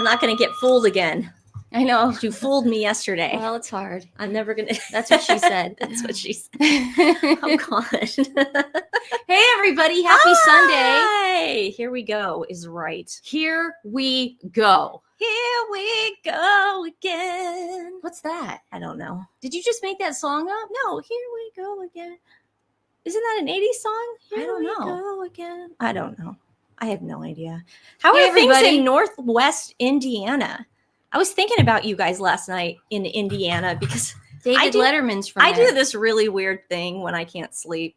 not going to get fooled again. I know. You fooled me yesterday. Well, it's hard. I'm never going to. That's what she said. That's what she said. Oh, God. Hey, everybody. Happy Sunday. Hi. Here we go is right. Here we go. Here we go again. What's that? I don't know. Did you just make that song up? No, here we go again. Isn't that an 80s song? Here I don't we know. go again. I don't know. I have no idea. How Hey, are things everybody. in Northwest Indiana? I was thinking about you guys last night in Indiana because David Letterman's from I there. do this really weird thing when I can't sleep.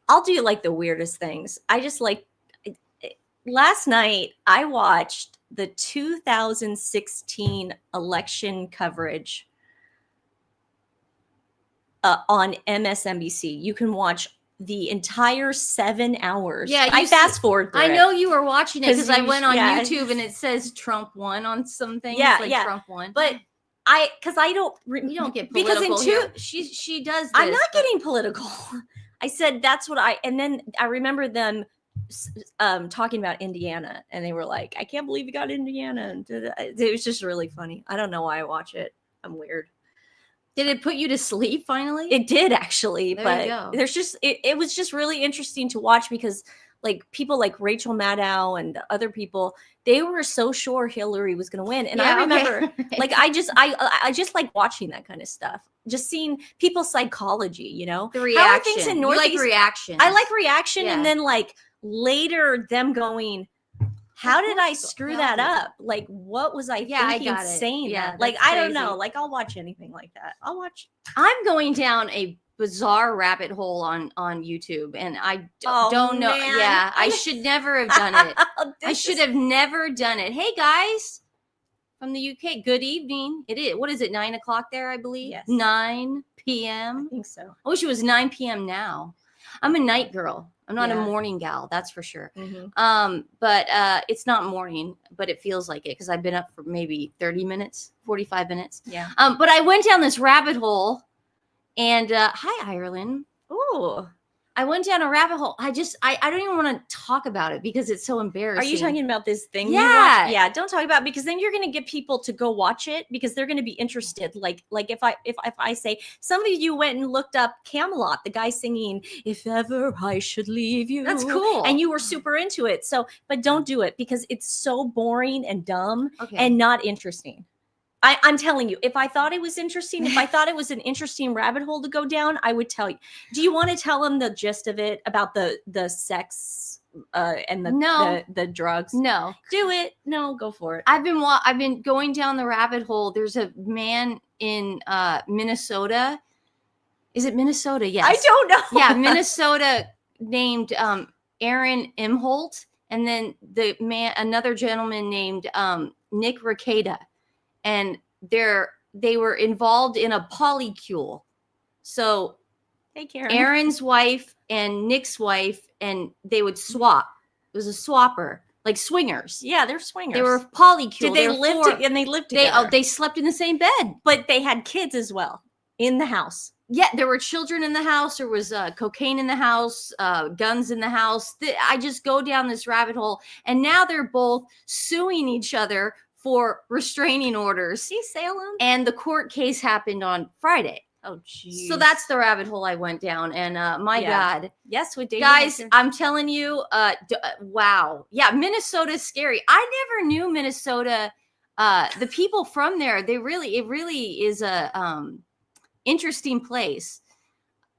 I'll do like the weirdest things. I just like last night I watched the 2016 election coverage on MSNBC. You can watch the entire 7 hours. Yeah, I fast forward. I know you were watching it because I went on yeah. YouTube and it says Trump won on some things. Yeah, like yeah. Trump won. But because I don't, you don't get because political in here. She does. This, I'm not getting political. I said that's what and then I remember them talking about Indiana, and they were like, "I can't believe you got Indiana." And it was just really funny. I don't know why I watch it. I'm weird. Did it put you to sleep finally? It did actually, There but you go. there's just it was just really interesting to watch because like people like Rachel Maddow and other people, they were so sure Hillary was going to win, and I remember like I just like watching that kind of stuff, just seeing people's psychology, you know, the reaction. How are things in Northeast? You like reaction. I like reaction, Yeah. and then like later them going, how did I screw that up? Like, what was I thinking saying that? Like, I don't know. Like, I'll watch anything like that. I'm going down a bizarre rabbit hole on YouTube, and I don't know. Man. Yeah, I should never have done it. I should have never done it. Hey, guys from the UK, good evening. It is. What is it, 9 o'clock there, I believe? Yes. 9 p.m. I think so. I wish it was 9 p.m. now. I'm a night girl. I'm not a Yeah. morning gal, that's for sure. Mm-hmm. But it's not morning, but it feels like it because I've been up for maybe 30 minutes, 45 minutes. Yeah. But I went down this rabbit hole, and hi, Ireland. Ooh. I went down a rabbit hole. I don't even want to talk about it because it's so embarrassing. Are you talking about this thing? Yeah. You watch? Yeah. Don't talk about it, because then you're going to get people to go watch it because they're going to be interested. Like if I say some of you went and looked up Camelot, the guy singing "If Ever I Should Leave You," That's cool, and you were super into it. So, but don't do it because it's so boring and dumb and not interesting. I'm telling you, if I thought it was interesting, if I thought it was an interesting rabbit hole to go down, I would tell you. Do you want to tell them the gist of it about the sex and the drugs? No. Do it. No, go for it. I've been going down the rabbit hole. There's a man in Minnesota. Is it Minnesota? Yes. I don't know. Yeah, Minnesota, named Aaron Imholt, and then another gentleman named Nick Rekieta. And they were involved in a polycule. So hey, Karen. Aaron's wife and Nick's wife, and they would swap. It was a swapper, like swingers. Yeah, they're swingers. They were polycule. Did they live and they lived together? They slept in the same bed. But they had kids as well in the house. Yeah, there were children in the house. There was cocaine in the house, guns in the house. I just go down this rabbit hole, and now they're both suing each other for restraining orders. See Salem? And the court case happened on Friday. Oh, geez. So that's the rabbit hole I went down. And my God. Yes, with David. Guys, I'm telling you, wow. Yeah, Minnesota's scary. I never knew Minnesota. The people from there, it really is a interesting place.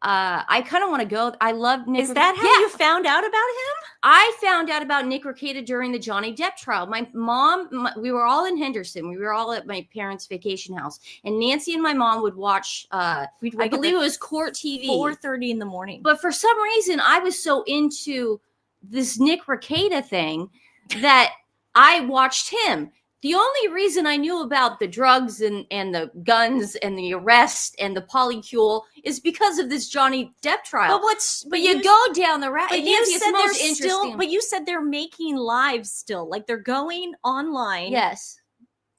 I kind of want to go. I love Nick. Is that how you found out about him? I found out about Nick Rekieta during the Johnny Depp trial. My mom, we were all in Henderson. We were all at my parents' vacation house, and Nancy and my mom would watch. I believe it was Court TV, 4:30 in the morning. But for some reason, I was so into this Nick Rekieta thing that I watched him. The only reason I knew about the drugs and the guns and the arrest and the polycule is because of this Johnny Depp trial. But you go down the rabbit. But you said they're still. But you said they're making lives still. Like they're going online. Yes,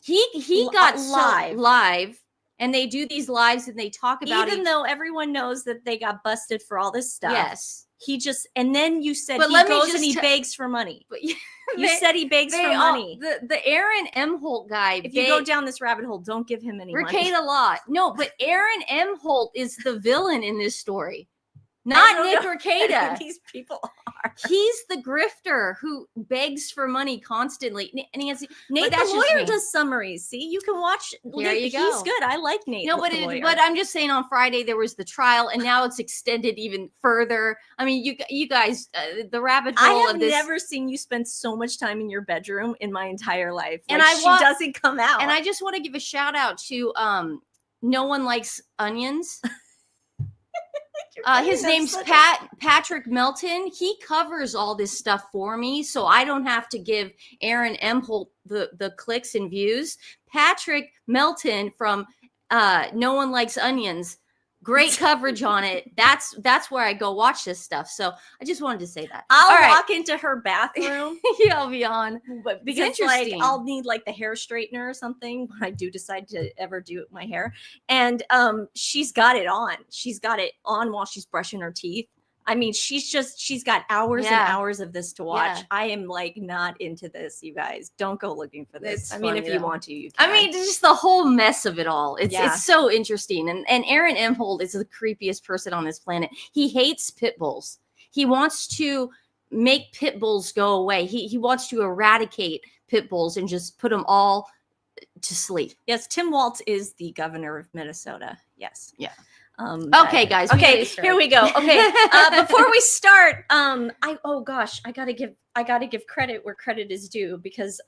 he got live, and they do these lives and they talk about even though everyone knows that they got busted for all this stuff. Yes. He just, and then you said But he goes and he begs for money. But you said he begs for money. The Aaron M. Holt guy. If you go down this rabbit hole, don't give him any money. Ricade a lot. No, but Aaron M. Holt is the villain in this story. Not Nick Rekieta. These people are. He's the grifter who begs for money constantly. And he has, Nate the lawyer does summaries. See, you can watch. There you go. He's good. I like Nate. No, but I'm just saying, on Friday there was the trial, and now it's extended even further. I mean, you guys, the rabbit hole of this. I have never seen you spend so much time in your bedroom in my entire life. And she doesn't come out. And I just want to give a shout out to No One Likes Onions. His name's Patrick Melton. He covers all this stuff for me, so I don't have to give Aaron M. Holt the clicks and views. Patrick Melton from No One Likes Onions. Great coverage on it. That's where I go watch this stuff. So I just wanted to say that. I'll walk into her bathroom. Yeah, I'll be on. But because like I'll need like the hair straightener or something when I do decide to ever do my hair. And she's got it on. She's got it on while she's brushing her teeth. I mean, she's got hours and hours of this to watch. Yeah. I am like not into this, you guys. Don't go looking for this. It's funny, if you want to, you can. I mean, just the whole mess of it all. It's so interesting. And Aaron M. Holt is the creepiest person on this planet. He hates pit bulls. He wants to make pit bulls go away. He wants to eradicate pit bulls and just put them all to sleep. Yes, Tim Walz is the governor of Minnesota. Yes. Yeah. Okay, guys. Okay, here we go. Okay, before we start, I gotta give credit where credit is due because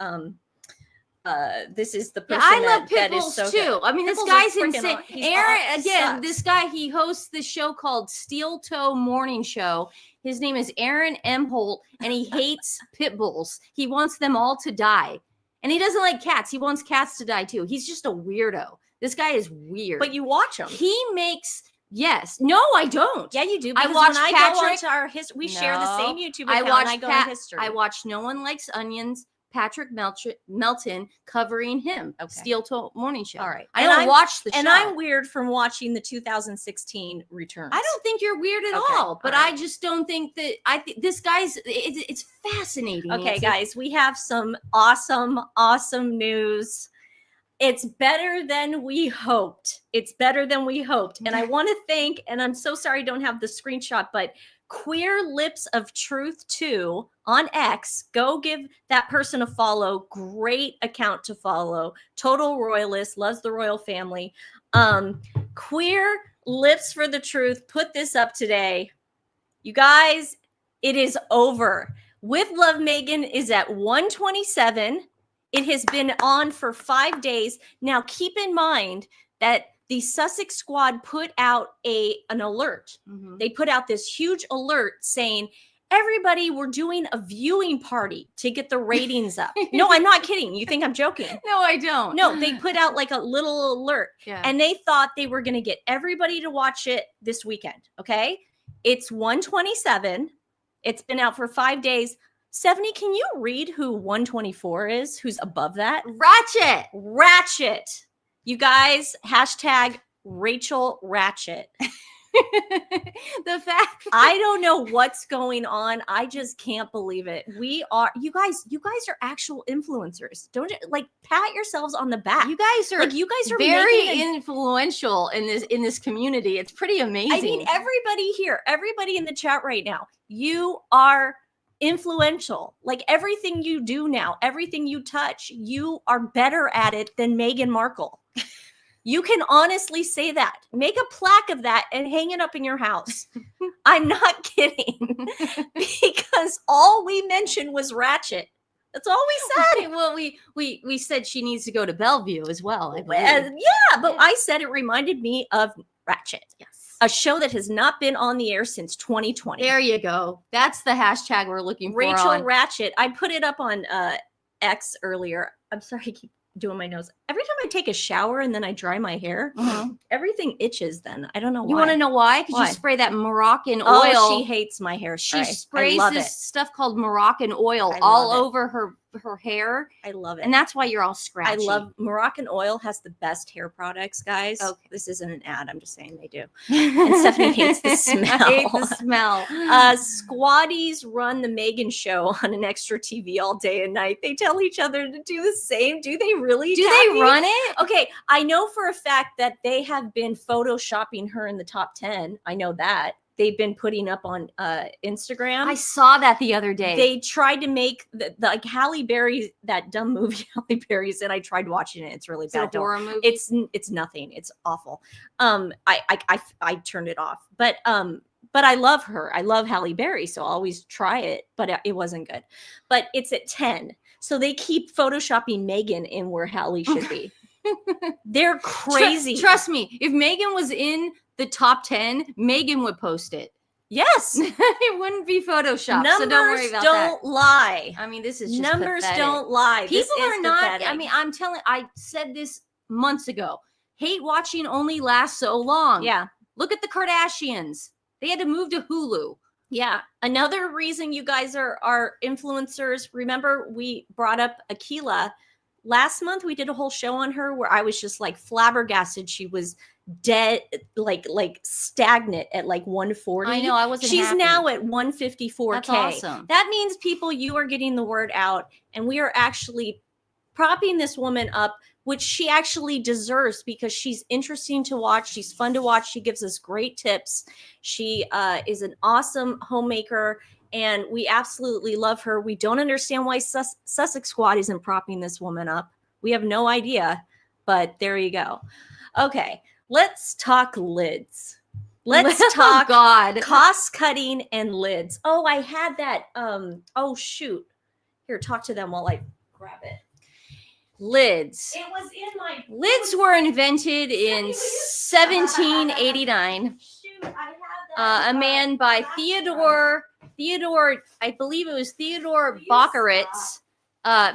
this is the person I love pit that bulls is so too. good. I mean, this guy's insane. Aaron, again, this guy, he hosts this show called Steel Toe Morning Show. His name is Aaron M. Holt, and he hates pit bulls. He wants them all to die, and he doesn't like cats. He wants cats to die too. He's just a weirdo. This guy is weird. But you watch him. He makes No, I don't. Yeah, you do. I watch Patrick. Go our we share the same YouTube account. I go in history. I watch No One Likes Onions. Patrick Melton covering him. Okay. Steel Toe Morning Show. All right. I don't watch the show. And I'm weird from watching the 2016 returns. I don't think you're weird at all. But I just don't think that this guy's it's fascinating. Okay, guys, we have some awesome news. It's better than we hoped. It's better than we hoped. And I want to thank, and I'm so sorry I don't have the screenshot, but Queer Lips of Truth 2 on X. Go give that person a follow. Great account to follow. Total royalist, loves the royal family. Queer Lips for the Truth put this up today. You guys, it is over. With Love Meghan is at 127. It has been on for 5 days. Now, keep in mind that the Sussex squad put out an alert. Mm-hmm. They put out this huge alert saying, everybody, we're doing a viewing party to get the ratings up. No, I'm not kidding. You think I'm joking? No, I don't. No, they put out like a little alert. Yeah. And they thought they were going to get everybody to watch it this weekend. Okay. It's 127. It's been out for 5 days. Stephanie, can you read who 124 is? Who's above that? Ratchet. You guys, hashtag Rachel Ratchet. The fact I don't know what's going on. I just can't believe it. You guys are actual influencers. Don't like pat yourselves on the back. You guys are very influential in this community. It's pretty amazing. I mean, everybody in the chat right now, you are influential. Like everything you do now, everything you touch, you are better at it than Meghan Markle. You can honestly say that. Make a plaque of that and hang it up in your house. I'm not kidding. Because all we mentioned was Ratchet. That's all we said. Well, we said she needs to go to Bellevue as well. But I said it reminded me of Ratchet. Yes. A show that has not been on the air since 2020. There you go. That's the hashtag we're looking for. Rachel Ratchet. I put it up on X earlier. I'm sorry, I keep doing my nose. Every time I take a shower and then I dry my hair, everything itches then. I don't know why. You want to know why? Because you spray that Moroccan oil. Oh, she hates my hairspray. She sprays this stuff called Moroccan oil all over her her hair, I love it. and that's why you're all scratchy. I love Moroccan Oil has the best hair products, guys. Okay. This isn't an ad. I'm just saying they do. And Stephanie hates the smell. I hate the smell. Squatties run the Meghan show on an extra TV all day and night. They tell each other to do the same. Do they really? Do they run it? Okay, I know for a fact that they have been photoshopping her in the top 10. I know that. They've been putting up on Instagram. I saw that the other day. They tried to make the like Halle Berry, that dumb movie Halle Berry's in. I tried watching it. It's really bad. It's a horror movie. It's nothing. It's awful. I turned it off. But I love her. I love Halle Berry, so I'll always try it. But it wasn't good. But it's at 10, so they keep photoshopping Meghan in where Halle should be. They're crazy. Trust me, if Meghan was in the top 10, Meghan would post it. Yes. It wouldn't be Photoshopped. Numbers so don't worry about don't that. lie. I mean, this is just Numbers pathetic. don't lie. People This is are not. pathetic. I mean, I said this months ago. Hate watching only lasts so long. Yeah. Look at the Kardashians. They had to move to Hulu. Yeah. Another reason you guys are influencers. Remember, we brought up Akila. Last month, we did a whole show on her where I was just like flabbergasted. She was dead, like stagnant at like 140. I know. I wasn't She's happy. now at 154K. That's awesome. That means, people, you are getting the word out, and we are actually propping this woman up, which she actually deserves, because she's interesting to watch. She's fun to watch. She gives us great tips. She is an awesome homemaker, and we absolutely love her. We don't understand why Sussex Squad isn't propping this woman up. We have no idea, but there you go. Okay, let's talk lids. Let's talk cost cutting and lids. Oh, I had that. Oh, shoot. Here, talk to them while I grab it. Lids. It was in my... Lids were invented in 1789. Shoot, I had that. A man by Theodore, I believe it was Theodore Bockeritz,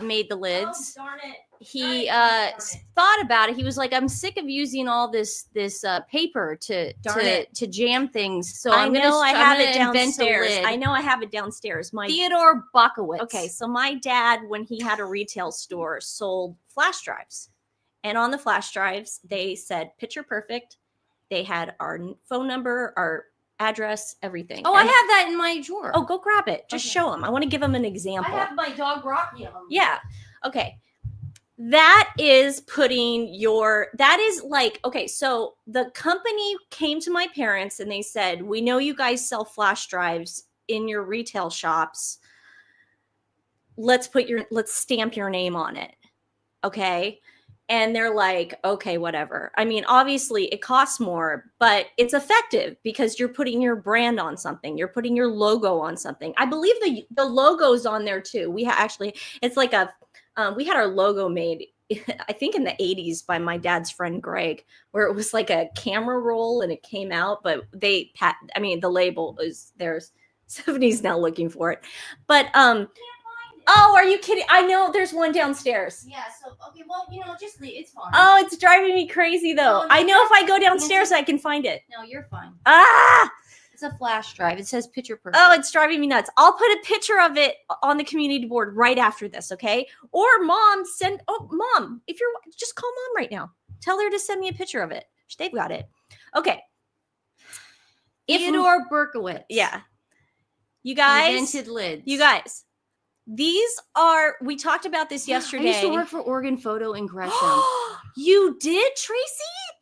made the lids. Oh, darn it. He thought about it. He was like, I'm sick of using all this paper to jam things. So I know I have it invent a downstairs. lid. I know I have it downstairs. My Theodore Bockeritz. Okay, so my dad, when he had a retail store, sold flash drives. And on the flash drives, they said picture perfect. They had our phone number, our address, everything. Oh, and I have that in my drawer. Oh, go grab it. Just show them. I want to give them an I example. have my dog Rocky on. Yeah. Okay. That is like, okay, so the company came to my parents and they said, we know you guys sell flash drives in your retail shops. Let's stamp your name on it. Okay. And they're like, okay, whatever. I mean, obviously it costs more, but it's effective because you're putting your brand on something. You're putting your logo on something. I believe the logo's on there too. It's like we had our logo made, I think in the 80s, by my dad's friend Greg, where it was like a camera roll and it came out, but the label is theirs. Stephanie's now looking for it. But oh, are you kidding? I know there's one downstairs. Yeah, so okay, well, just leave. It's fine. Oh, it's driving me crazy though. No, I know if I go downstairs I can find it. No, you're fine. Ah! It's a flash drive. It says picture perfect. Oh, it's driving me nuts. I'll put a picture of it on the community board right after this, okay? Or mom, if you're just call mom right now. Tell her to send me a picture of it. They've got it. Okay. Theodore Berkowitz. Yeah. You guys. Invented lids. You guys. We talked about this yesterday. I used to work for Oregon Photo in Gresham. You did, Tracy?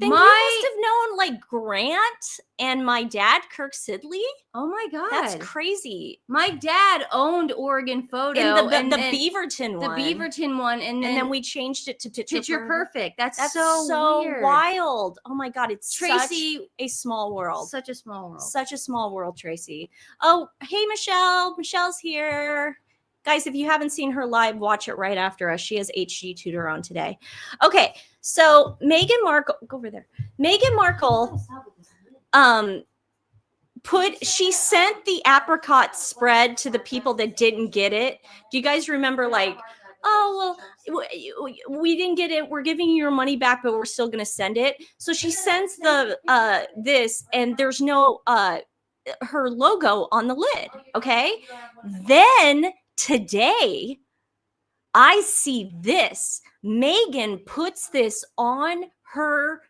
Then you must have known like Grant and my dad, Kirk Sidley. Oh my God. That's crazy. My dad owned Oregon Photo. And the Beaverton one. The Beaverton one. And then we changed it to Picture Perfect. That's so weird. Wild. Oh my God. It's Tracy, such a small world. Such a small world. Such a small world, Tracy. Oh, hey, Michelle. Michelle's here. Guys, if you haven't seen her live, watch it right after us. She has HG Tutor on today. Okay, so Meghan Markle, go over there. Meghan Markle, she sent the apricot spread to the people that didn't get it. Do you guys remember, like, oh, well, we didn't get it. We're giving you your money back, but we're still going to send it. So she sends this, and there's no her logo on the lid. Okay, then today, I see this. Meghan puts this on her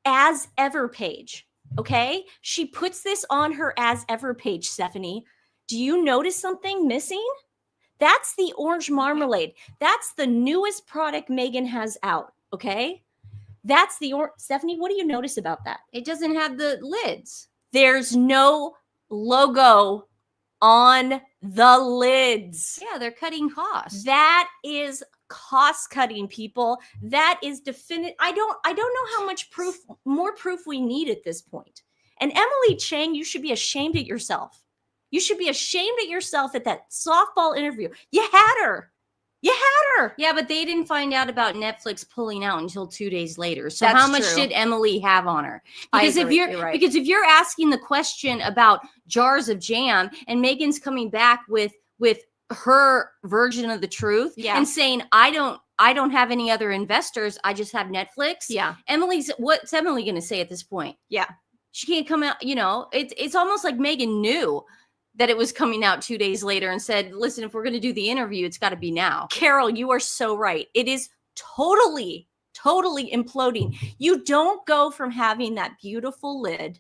as ever page. Okay. She puts this on her as ever page, Stephanie. Do you notice something missing? That's the orange marmalade. That's the newest product Meghan has out. Okay. That's the Stephanie, what do you notice about that? It doesn't have the lids. There's no logo on the lids. Yeah, they're cutting costs. That is cost cutting, people. That is definite. I don't know how much more proof we need at this point. And Emily Chang, you should be ashamed at yourself. You should be ashamed at yourself at that softball interview. You had her. You had her. Yeah, but they didn't find out about Netflix pulling out until 2 days later. So That's how much true. did Emily have on her? Because you're right. Because if you're asking the question about jars of jam and Meghan's coming back with her version of the truth and saying, I don't have any other investors, I just have Netflix. Yeah. What's Emily going to say at this point? Yeah. She can't come out, it's almost like Meghan knew that it was coming out 2 days later and said, listen, if we're going to do the interview, it's got to be now. Carol, you are so right. It is totally imploding. You don't go from having that beautiful lid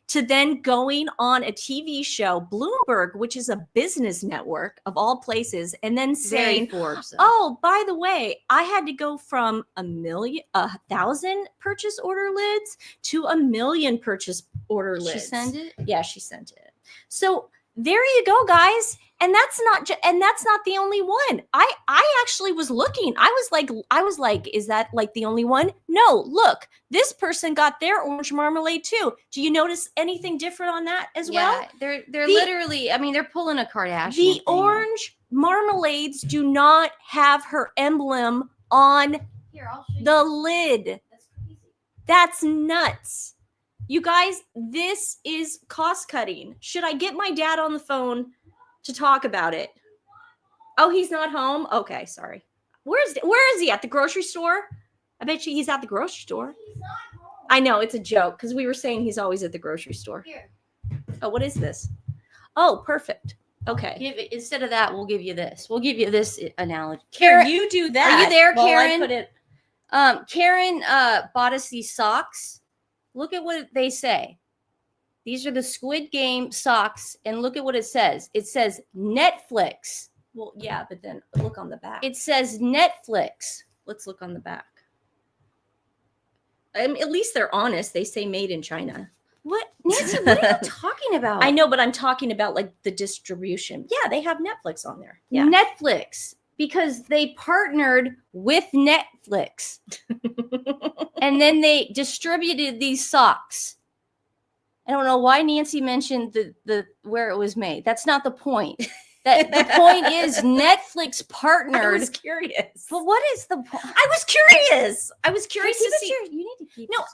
to then going on a TV show, Bloomberg, which is a business network of all places, and then saying, oh, by the way, I had to go from 1,000 purchase order lids to 1 million purchase order lids. She sent it? Yeah, she sent it. So there you go, guys. And that's not the only one. I actually was looking. I was like, is that like the only one? No, look, this person got their orange marmalade too. Do you notice anything different on that as well? They're literally, I mean, they're pulling a Kardashian. The orange marmalades do not have her emblem on the lid. That's crazy. That's nuts. You guys, this is cost cutting. Should I get my dad on the phone to talk about it? Oh, he's not home? Okay, sorry. Where is he? At the grocery store? I bet you he's at the grocery store. He's not home. I know, it's a joke because we were saying he's always at the grocery store. Here. Oh, what is this? Oh, perfect. Okay. Instead of that, we'll give you this. We'll give you this analogy. Karen, you do that. Are you there, Karen? Well, I put it. Karen bought us these socks. Look at what they say. These are the Squid Game socks, and look at what it says. It says Netflix. Well, yeah, but then look on the back. It says Netflix. Let's look on the back. At least they're honest. They say made in China. What? Nancy, what are you talking about? I know, but I'm talking about like the distribution. Yeah, they have Netflix on there. Yeah. Netflix. Because they partnered with Netflix. And then they distributed these socks. I don't know why Nancy mentioned the where it was made. That's not the point. That the point is Netflix partnered. I was curious. But what is the point? I was curious. I was curious to see. You need to keep. No,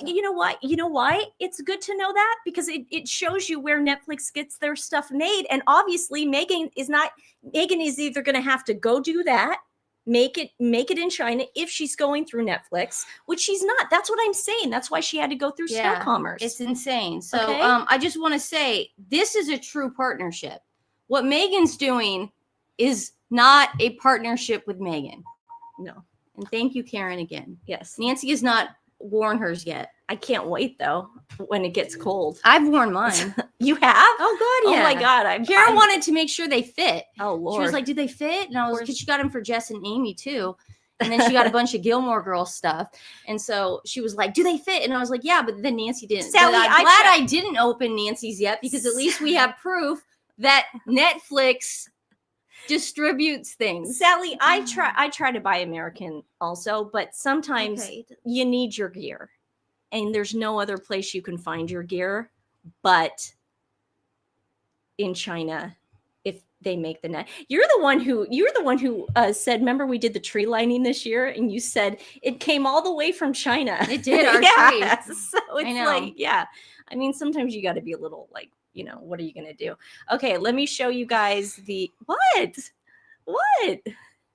you know what? You know why? It's good to know that because it shows you where Netflix gets their stuff made. And obviously Meghan is either going to have to go do that, make it in China if she's going through Netflix, which she's not. That's what I'm saying. That's why she had to go through Star Commerce. It's insane. So okay? I just want to say this is a true partnership. What Meghan's doing is not a partnership with Meghan. No. And thank you, Karen, again. Yes. Nancy has not worn hers yet. I can't wait, though, when it gets cold. I've worn mine. You have? Oh, good. Yeah. Oh, my God. Karen wanted to make sure they fit. Oh, Lord. She was like, do they fit? And I was like, she got them for Jess and Amy, too. And then she got a bunch of Gilmore Girls stuff. And so she was like, do they fit? And I was like, yeah, but then Nancy didn't. Sally, I'm glad I didn't open Nancy's yet because at least we have proof that Netflix distributes things. Sally, I try to buy American also, but sometimes you need your gear. And there's no other place you can find your gear but in China if they make the net. You're the one who said, remember we did the tree lining this year and you said it came all the way from China. It did, our yeah. tree. So it's like, yeah. I mean, sometimes you got to be a little like, what are you going to do? Okay, let me show you guys what?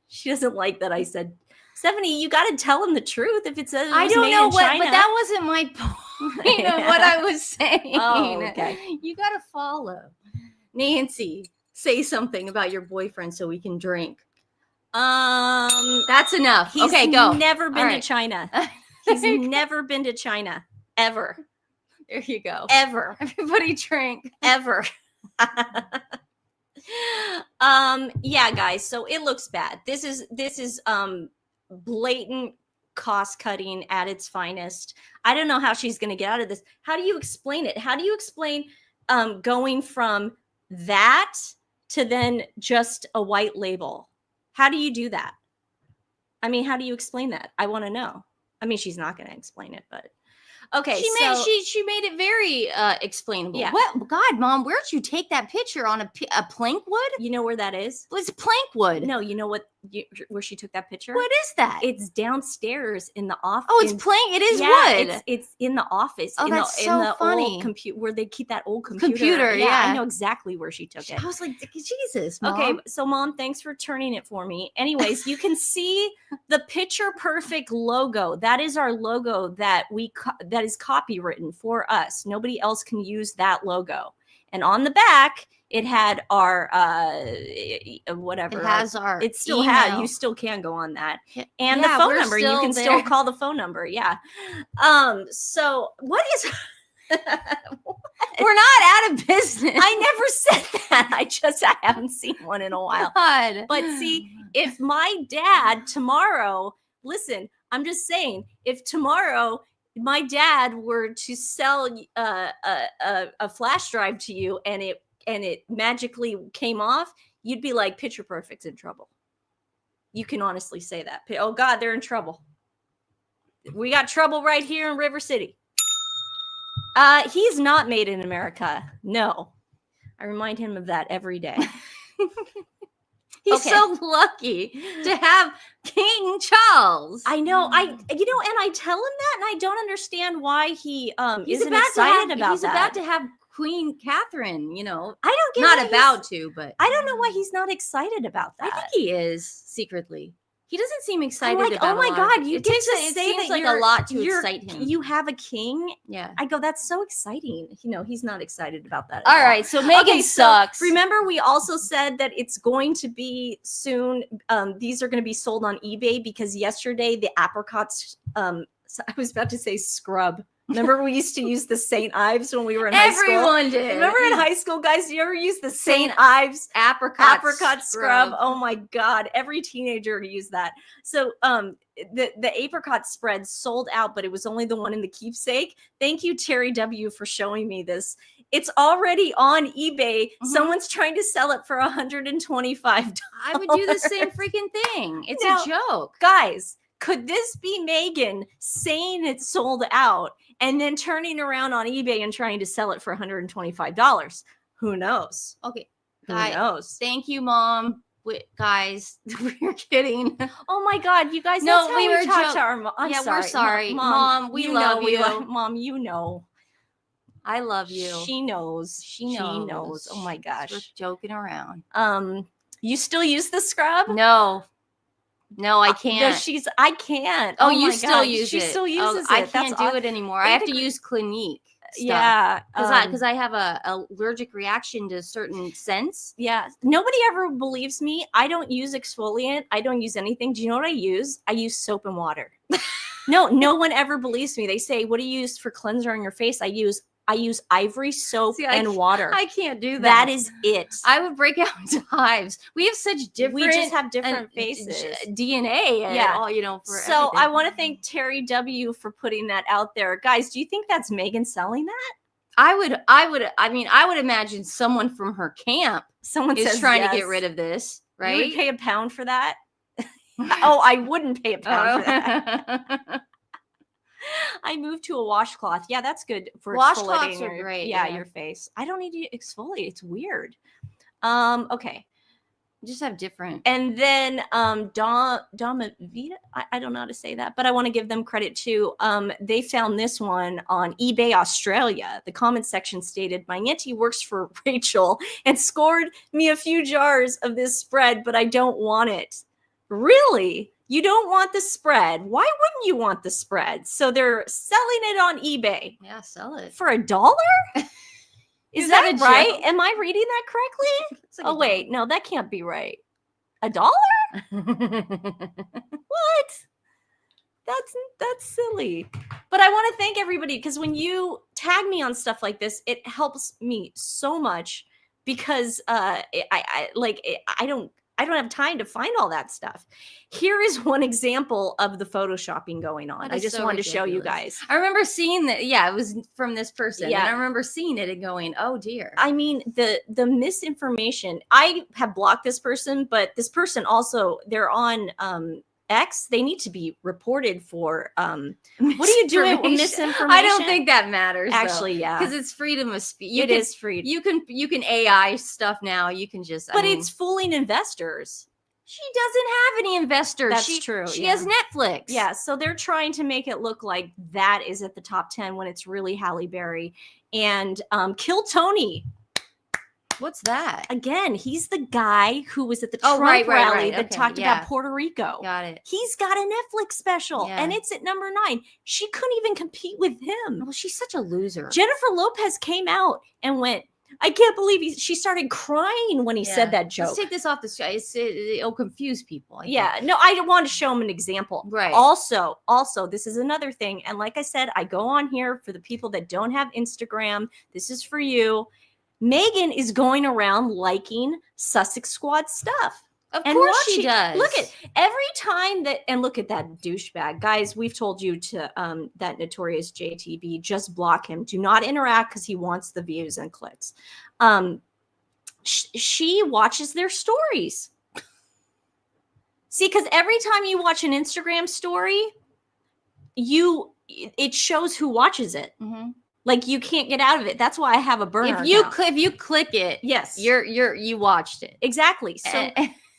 She doesn't like that I said, Stephanie, you got to tell him the truth if it says it was made in China. But that wasn't my point of what I was saying. Oh, okay. You got to follow. Nancy, say something about your boyfriend so we can drink. That's enough. He's okay, go. Never been All to right. China. He's never been to China ever. There you go. Ever. Everybody drink. Ever. Yeah, guys. So it looks bad. This is blatant cost cutting at its finest. I don't know how she's going to get out of this. How do you explain it? How do you explain going from that to then just a white label? How do you do that? I mean, how do you explain that? I want to know. I mean, she's not going to explain it, but okay. She made it very explainable. Yeah. What? God, Mom, where'd you take that picture on a plank wood? You know where that is? It's plank wood. No, you know where she took that picture? What is that? It's downstairs in the office. Oh, it's plank. It is wood. It's in the office. Oh, that's so the funny. Old where they keep that old computer. Yeah, I know exactly where she took it. I was like, Jesus, Mom. Okay, so Mom, thanks for turning it for me. Anyways, you can see the picture perfect logo. That is our logo that that is copywritten for us. Nobody else can use that logo. And on the back, it had our whatever. It has our. It still email. had. You still can go on that, and Yeah, the phone we're number. You still can there. still call the phone number. Yeah. So what is? We're not out of business. I never said that. I haven't seen one in a while. God. But see, if my dad tomorrow, listen, I'm just saying, if tomorrow my dad were to sell a flash drive to you and it magically came off, you'd be like, Picture Perfect's in trouble. You can honestly say that. Oh God, they're in trouble. We got trouble right here in River City. He's not made in America. No. I remind him of that every day. He's so lucky to have King Charles. I know. And I tell him that, and I don't understand why he he's isn't excited about he's that. about to have Queen Catherine, I don't get not about to, but I don't know why he's not excited about that. I think he is secretly. He doesn't seem excited I'm like, about oh my God, you it get takes to it say seems that like you're a lot to excite him. You have a king. Yeah. I go, that's so exciting. He's not excited about that. All right, so Meghan sucks. So remember, we also said that it's going to be soon. These are going to be sold on eBay because yesterday the apricots. I was about to say scrub. Remember, we used to use the St. Ives when we were in high school? Everyone did. Remember in high school, guys, did you ever use the St. Ives apricot scrub? Oh my God. Every teenager used that. So the apricot spread sold out, but it was only the one in the keepsake. Thank you, Terry W., for showing me this. It's already on eBay. Mm-hmm. Someone's trying to sell it for $125. I would do the same freaking thing. It's a joke. Guys, could this be Meghan saying it's sold out and then turning around on eBay and trying to sell it for $125? Who knows? Okay. Who knows? Thank you, Mom. Guys, we're kidding. Oh my God, you guys! No, that's how we talk to our mom. I'm sorry. We're sorry, Mom. We love you. Mom, I love you. She knows. She knows. Oh my gosh, we're joking around. You still use the scrub? No, I can't. No, I can't. Oh, you still use it. She still uses it. I can't do it anymore. I have to use Clinique. Stuff. Yeah, because I have a allergic reaction to certain scents. Yeah, nobody ever believes me. I don't use exfoliant. I don't use anything. Do you know what I use? I use soap and water. No one ever believes me. They say, "What do you use for cleanser on your face?" I use ivory soap and water. I can't do that. That is it. I would break out into hives. We have such different. We just have different faces, DNA. And all, for so everything. I want to thank Terry W. for putting that out there, guys. Do you think that's Meghan selling that? I would imagine someone from her camp. Someone is trying to get rid of this, right? You would pay £1 for that. Oh, I wouldn't pay £1 for that. I moved to a washcloth. Yeah, that's good for washcloths are great. Yeah, your face. I don't need to exfoliate. It's weird. Okay. Just have different. And then Domavita, I don't know how to say that, but I want to give them credit too. They found this one on eBay Australia. The comment section stated, "My auntie works for Rachel and scored me a few jars of this spread, but I don't want it." Really? You don't want the spread? Why wouldn't you want the spread? So they're selling it on eBay. Yeah, sell it. For $1? Is that right? Am I reading that correctly? Like oh, wait. No, that can't be right. $1? What? That's silly. But I want to thank everybody because when you tag me on stuff like this, it helps me so much because I don't have time to find all that stuff. Here is one example of the photoshopping going on. I just so wanted ridiculous. to show you guys. I remember seeing that. Yeah, it was from this person. Yeah. And I remember seeing it and going, oh dear. I mean, the misinformation. I have blocked this person, but this person also, they're on X. They need to be reported for what are you doing with misinformation? I don't think that matters. Actually, yeah, because it's freedom of speech. It is free. You can AI stuff now. You can just. But it's fooling investors. She doesn't have any investors. That's true. She has Netflix. Yeah, so they're trying to make it look like that is at the top 10 when it's really Halle Berry and Kill Tony. What's that? Again, he's the guy who was at the Trump rally that talked about Puerto Rico. Got it. He's got a Netflix special, and it's at number 9. She couldn't even compete with him. Well, she's such a loser. Jennifer Lopez came out and went, I can't believe she started crying when he said that joke. Let's take this off the sky. It'll confuse people. No, I want to show him an example. Right. Also, this is another thing. And like I said, I go on here for the people that don't have Instagram. This is for you. Meghan is going around liking Sussex Squad stuff. Of course she does. Look at every time that, and look at that douchebag. Guys, we've told you to, that notorious JTB, just block him. Do not interact because he wants the views and clicks. She watches their stories. See, because every time you watch an Instagram story, it shows who watches it. Mm-hmm. Like you can't get out of it. That's why I have a burner. If you click it, yes, you watched it. Exactly. So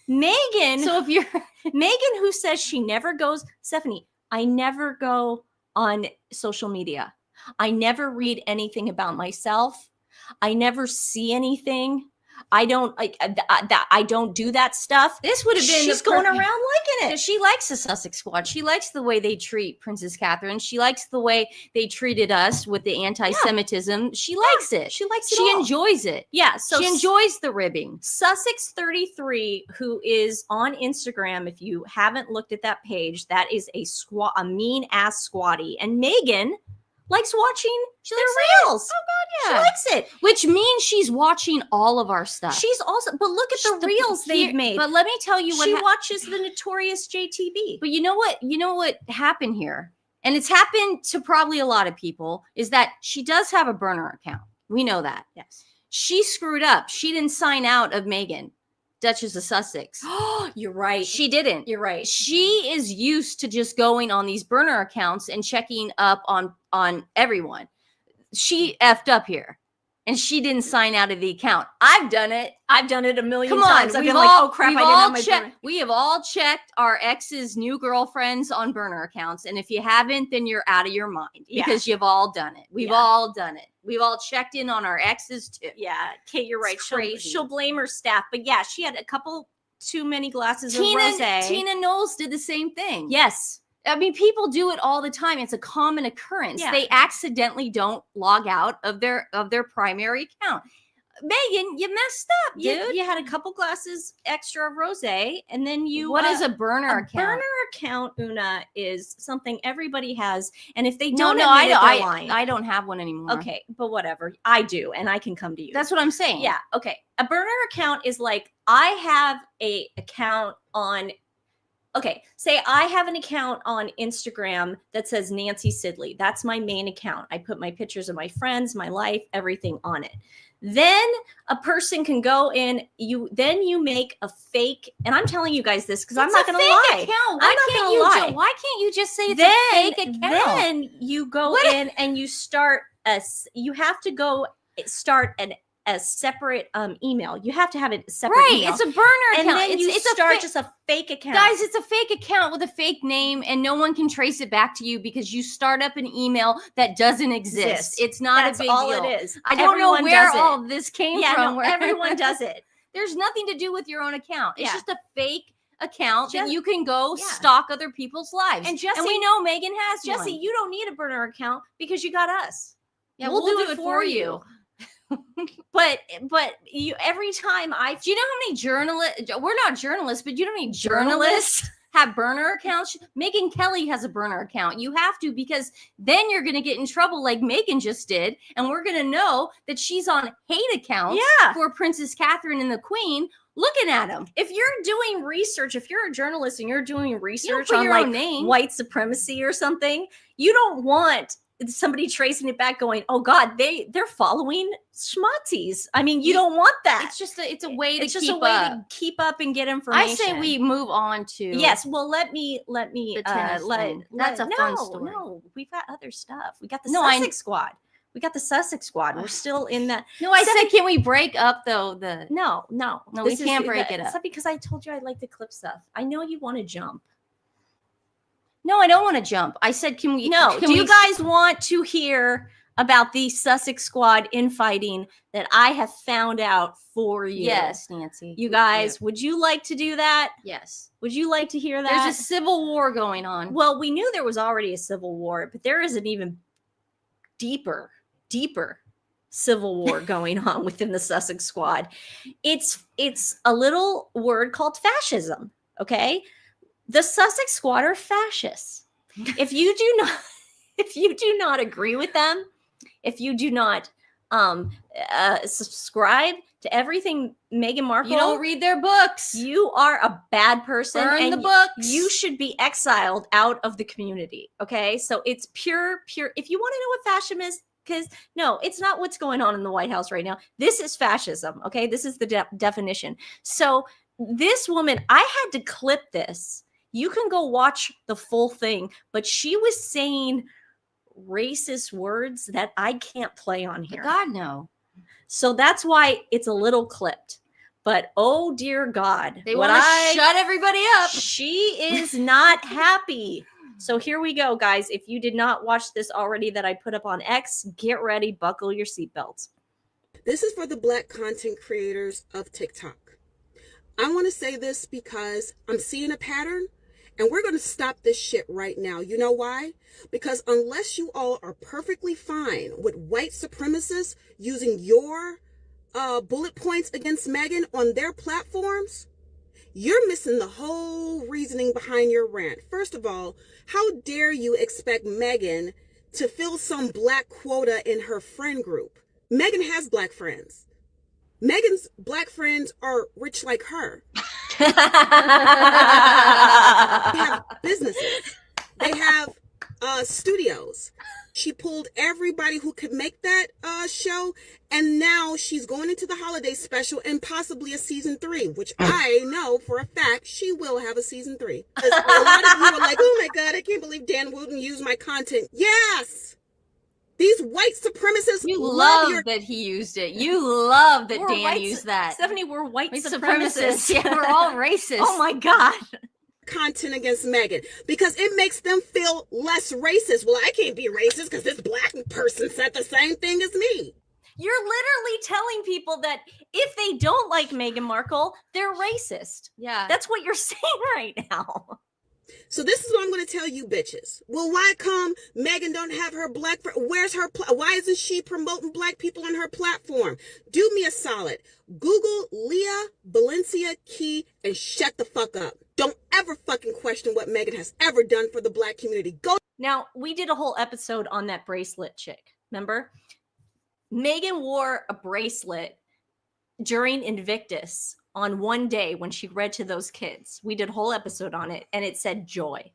Meghan. So if you're Meghan, who says she never goes, Stephanie, I never go on social media. I never read anything about myself. I never see anything. I don't I don't do that stuff. This would have been she's going around liking it. She likes the Sussex Squad. She likes the way they treat Princess Catherine. She likes the way they treated us with the anti-Semitism. Yeah. She likes it. She likes it. She enjoys it. Yeah. So she enjoys the ribbing. Sussex 33, who is on Instagram, if you haven't looked at that page, that is a mean ass squatty. And Meghan likes watching their reels. Oh God, yeah. She likes it. Which means she's watching all of our stuff. She's also, but look at the reels they've made. But let me tell you what she watches the notorious JTB. But you know what happened here? And it's happened to probably a lot of people, is that she does have a burner account. We know that. Yes. She screwed up. She didn't sign out of Meghan, Duchess of Sussex. Oh, you're right. She didn't. You're right. She is used to just going on these burner accounts and checking up on everyone. She effed up here. And she didn't sign out of the account. I've done it. I've done it a million times. I've been like, oh crap, I didn't have my burner. We have all checked our ex's new girlfriends on burner accounts. And if you haven't, then you're out of your mind because you've all done it. We've all done it. We've all checked in on our exes too. Yeah, Kate, you're right. She'll blame her staff. But yeah, she had a couple too many glasses of rosé. Tina Knowles did the same thing. Yes. I mean, people do it all the time. It's a common occurrence. Yeah. They accidentally don't log out of their primary account. Meghan, you messed up, dude. You had a couple glasses extra of rosé, and then you. What is a burner account? Burner account, Una, is something everybody has, and if they don't, I don't have one anymore. Okay, but whatever, I do, and I can come to you. That's what I'm saying. Yeah. Okay, a burner account is like I have a account on. Okay, say I have an account on Instagram that says Nancy Sidley. That's my main account. I put my pictures of my friends, my life, everything on it. Then a person can go in, you make a fake, and I'm telling you guys this because I'm not going to lie. Why can't you just say it's a fake account? Then you go in and you start you have to go start a separate email. You have to have a separate email. It's a burner account. And then you start just a fake account. Guys, it's a fake account with a fake name and no one can trace it back to you because you start up an email that doesn't exist. It's not a big deal. That's all it is. I don't know where all this came from. No, everyone does it. There's nothing to do with your own account. It's just a fake account that you can go stalk other people's lives. And Jesse, we know Meghan has Jesse, you don't need a burner account because you got us. Yeah, we'll do it for you. but you every time do you know how many journalists? We're not journalists, but you know how many journalists have burner accounts? Megyn Kelly has a burner account. You have to, because then you're going to get in trouble like Meghan just did, and we're going to know that she's on hate accounts for Princess Catherine and the Queen. Looking at them. If you're doing research, if you're a journalist and you're doing research on like white supremacy or something, you don't want somebody tracing it back going, oh God, they're following schmutzies. I mean, you don't want that. It's just it's a way to keep up and get information. I say we move on to yes. Well, let me that's a fun story. No, we've got other stuff. We got the Sussex squad. We got the Sussex squad. We're still in that. No, I said, can we break up though? No, we can't break it up. It's not because I told you I like to clip stuff. I know you want to jump. No, I don't want to jump. I said, can we? No. Do you guys want to hear about the Sussex squad infighting that I have found out for you? Yes, Nancy. You guys, would you like to do that? Yes. Would you like to hear that? There's a civil war going on. Well, we knew there was already a civil war, but there is an even deeper civil war going on within the Sussex squad. It's a little word called fascism. Okay. The Sussex squad are fascists. If you do not agree with them, if you do not subscribe to everything Meghan Markle, you don't read their books, you are a bad person. Burn the books. You should be exiled out of the community. Okay. So it's pure. If you want to know what fascism is, because no, it's not what's going on in the White House right now. This is fascism. Okay. This is the definition. So this woman, I had to clip this. You can go watch the full thing, but she was saying racist words that I can't play on here. God, no. So that's why it's a little clipped. But oh dear God, they want to shut everybody up. She is not happy. So here we go, guys. If you did not watch this already that I put up on X, get ready, buckle your seatbelts. This is for the Black content creators of TikTok. I want to say this because I'm seeing a pattern, and we're going to stop this shit right now. You know why? Because unless you all are perfectly fine with white supremacists using your bullet points against Meghan on their platforms, you're missing the whole reasoning behind your rant. First of all, how dare you expect Meghan to fill some black quota in her friend group? Meghan has black friends. Meghan's black friends are rich like her. They have businesses. They have studios. She pulled everybody who could make that show, and now she's going into the holiday special and possibly a season 3, which I know for a fact she will have a season 3. A lot of you are like, oh my God, I can't believe Dan Wooten used my content. Yes! These white supremacists love that he used it. You love that Dan used that. Stephanie, we're white supremacists. Yeah, we're all racist. Oh my God. Content against Meghan because it makes them feel less racist. Well, I can't be racist because this black person said the same thing as me. You're literally telling people that if they don't like Meghan Markle, they're racist. Yeah. That's what you're saying right now. So this is what I'm going to tell you bitches. Well, why come Meghan don't have her black... Where's her... Why isn't she promoting black people on her platform? Do me a solid. Google Leah Valencia Key and shut the fuck up. Don't ever fucking question what Meghan has ever done for the black community. Go. Now, we did a whole episode on that bracelet chick. Remember? Meghan wore a bracelet during Invictus on one day when she read to those kids. We did a whole episode on it, and it said joy.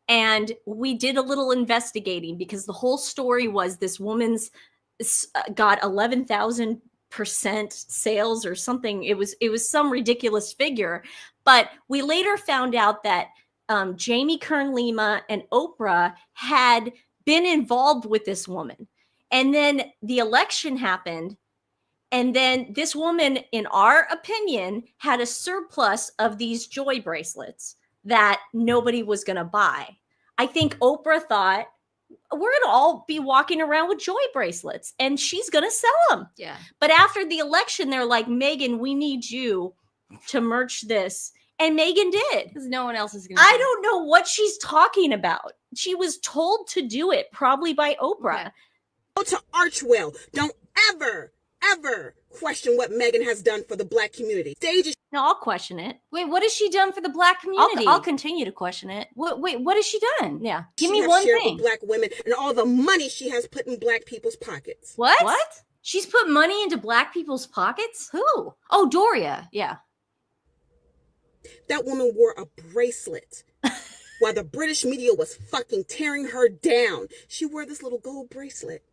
And we did a little investigating because the whole story was this woman's got 11,000% sales or something. It was some ridiculous figure. But we later found out that Jamie Kern-Lima and Oprah had been involved with this woman. And then the election happened. And then this woman, in our opinion, had a surplus of these joy bracelets that nobody was going to buy. I think Oprah thought, we're going to all be walking around with joy bracelets and she's going to sell them. Yeah. But after the election, they're like, Meghan, we need you to merch this. And Meghan did. Because no one else is going to. I don't know what she's talking about. She was told to do it, probably by Oprah. Okay. Go to Archwell. Don't ever ever question what Meghan has done for the Black community. Stage is No, I'll question it. Wait, what has she done for the Black community? I'll continue to question it. Wait, what has she done? Yeah. Give she me has one shared thing. with Black women and all the money she has put in Black people's pockets. What? She's put money into Black people's pockets? Who? Oh, Doria. Yeah. That woman wore a bracelet while the British media was fucking tearing her down. She wore this little gold bracelet.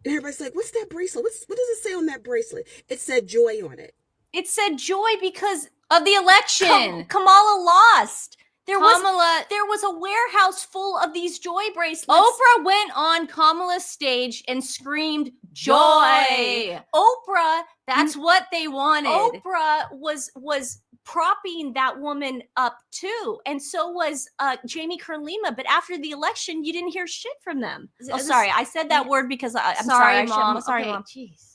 And everybody's like, what's that bracelet? What does it say on that bracelet? It said joy on it. It said joy because of the election. Kamala lost. There Kamala. was a warehouse full of these joy bracelets. Oprah went on Kamala's stage and screamed joy. Oprah, That's what they wanted. Oprah was propping that woman up too, and so was Jamie Kerlima. But after the election, you didn't hear shit from them. Oh, sorry, I said that word because I'm sorry, Mom. I'm sorry, okay, Mom. Jeez.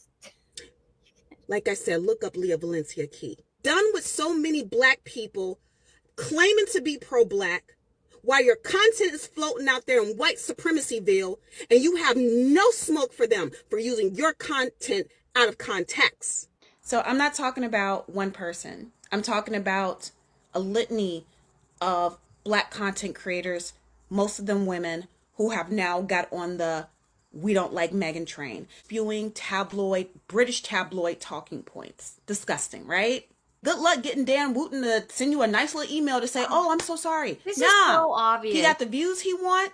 Like I said, look up Leah Valencia Key. Done with so many Black people claiming to be pro-Black, while your content is floating out there in white supremacyville, and you have no smoke for them for using your content out of context. So I'm not talking about one person. I'm talking about a litany of Black content creators, most of them women, who have now got on the "we don't like Meghan" train, spewing British tabloid talking points. Disgusting, right? Good luck getting Dan Wooten to send you a nice little email to say, oh, I'm so sorry. This is so obvious. He got the views he want.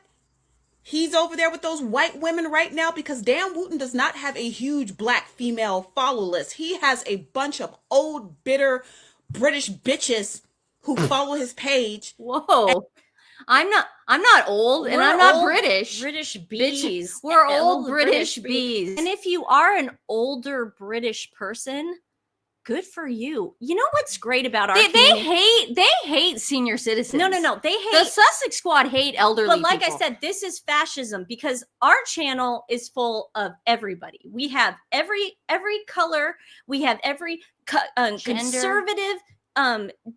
He's over there with those white women right now because Dan Wooten does not have a huge Black female follow list. He has a bunch of old, bitter British bitches who follow his page. Whoa. I'm not old, and I'm not British. British bees. We're old British bees. And if you are an older British person, good for you. You know what's great about our they hate senior citizens. No. They hate the Sussex Squad hate elderly But like people. I said, this is fascism because our channel is full of everybody. We have every color. We have every conservative,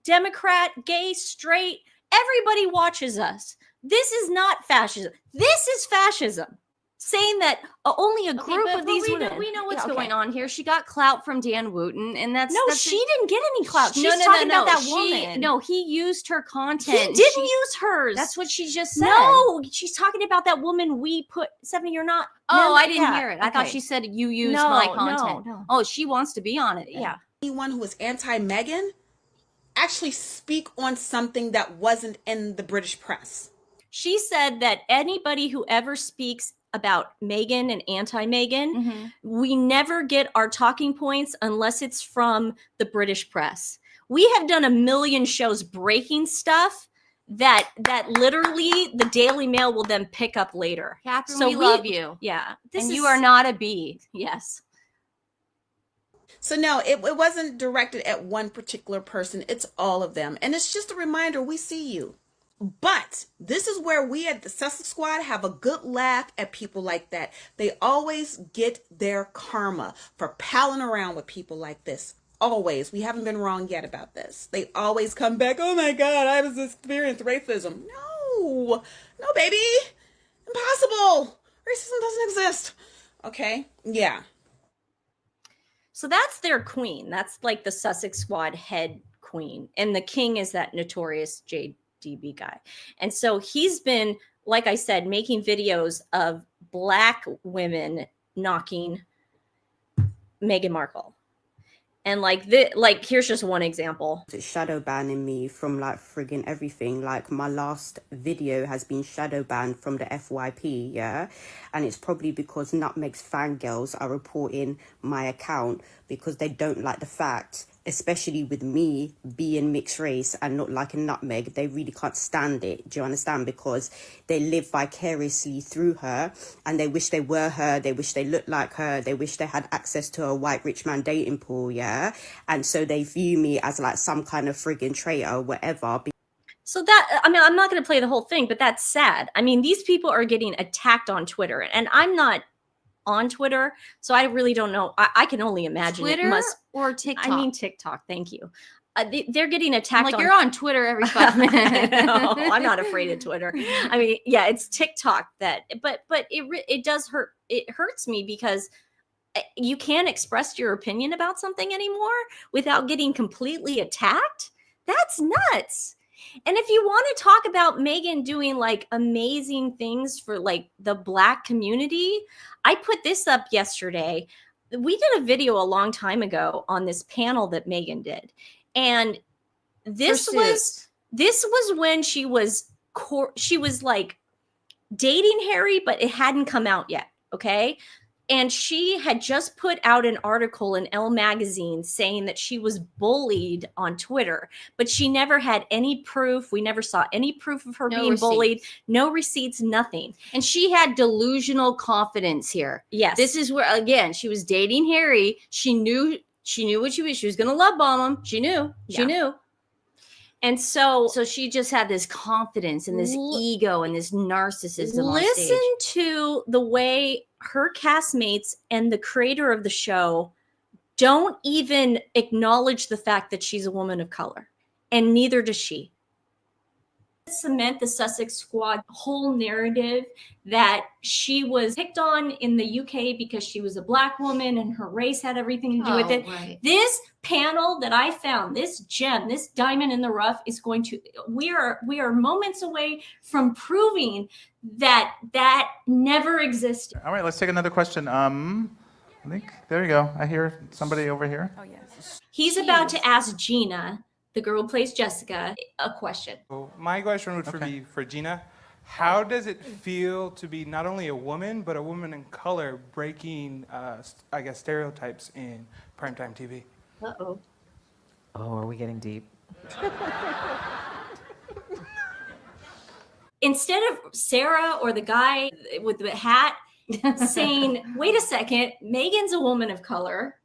Democrat, gay, straight. Everybody watches us. This is not fascism. This is fascism. Saying that only a group of these women. We know what's going on here. She got clout from Dan Wooten, and that's she didn't get any clout. She's no, talking about that woman. No, he used her content. He didn't use hers. That's what she just said. No, she's talking about that woman we put. Stephanie, you're not. Oh, I didn't hear it. I thought she said you used my content. No. Oh, she wants to be on it. Yeah. Anyone who was anti-Meghan actually speak on something that wasn't in the British press. She said that anybody who ever speaks about Meghan and anti-Meghan, we never get our talking points unless it's from the British press. We have done a million shows breaking stuff that literally the Daily Mail will then pick up later. Catherine, so we love you. Yeah. You are not a bee. Yes. So no, it wasn't directed at one particular person. It's all of them. And it's just a reminder, we see you. But this is where we at the Sussex Squad have a good laugh at people like that. They always get their karma for palling around with people like this. Always. We haven't been wrong yet about this. They always come back, oh my God, I was experienced racism. No, baby. Impossible. Racism doesn't exist. Okay? Yeah. So that's their queen. That's like the Sussex Squad head queen. And the king is that notorious JDB guy. And so he's been, like I said, making videos of Black women knocking Meghan Markle. And here's just one example. It's shadow banning me from like friggin' everything. Like my last video has been shadow banned from the FYP, yeah? And it's probably because Nutmeg's fangirls are reporting my account because they don't like the fact, especially with me being mixed race and not liking Nutmeg, they really can't stand it. Do you understand? Because they live vicariously through her and they wish they were her. They wish they looked like her. They wish they had access to a white rich man dating pool, yeah? And so they view me as like some kind of friggin' traitor or whatever. So I'm not going to play the whole thing, but that's sad. I mean, these people are getting attacked on Twitter and I'm not on Twitter, so I really don't know. I can only imagine Twitter or TikTok. I mean TikTok. Thank you. They're getting attacked. You're on Twitter every 5 minutes. No, I'm not afraid of Twitter. I mean, yeah, it's TikTok but it does hurt. It hurts me because you can't express your opinion about something anymore without getting completely attacked. That's nuts. And if you want to talk about Meghan doing like amazing things for like the Black community, I put this up yesterday. We did a video a long time ago on this panel that Meghan did. And this was when she was like dating Harry, but it hadn't come out yet. Okay. And she had just put out an article in Elle magazine saying that she was bullied on Twitter, but she never had any proof. We never saw any proof of her being bullied, no receipts, nothing. And she had delusional confidence here. Yes. This is where, again, she was dating Harry. She knew what she was going to love bomb him. She knew. And so she just had this confidence and this ego and this narcissism. Listen to the way her castmates and the creator of the show don't even acknowledge the fact that she's a woman of color, and neither does she. Cement the Sussex Squad whole narrative that she was picked on in the UK because she was a Black woman and her race had everything to do with it. Right. This panel that I found, this gem, this diamond in the rough, is going to, we are moments away from proving that never existed. All right, let's take another question. I think, there you go. I hear somebody over here. Oh, yes. He's about to ask Gina, the girl who plays Jessica, a question. So my question would be for Gina. How does it feel to be not only a woman, but a woman in color breaking, I guess, stereotypes in primetime TV? Uh-oh. Oh, are we getting deep? Instead of Sarah or the guy with the hat saying, wait a second, Meghan's a woman of color,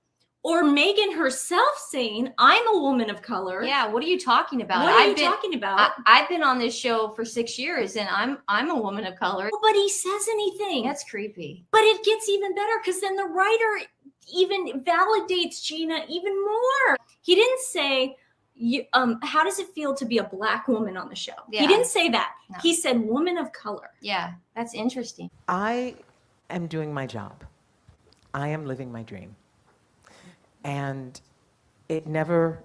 or Meghan herself saying, I'm a woman of color. Yeah, what are you talking about? What are you talking about? I've been on this show for 6 years, and I'm a woman of color. Nobody says anything. That's creepy. But it gets even better because then the writer even validates Gina even more. He didn't say, how does it feel to be a Black woman on the show? Yeah. He didn't say that. No. He said woman of color. Yeah, that's interesting. I am doing my job. I am living my dream. And it never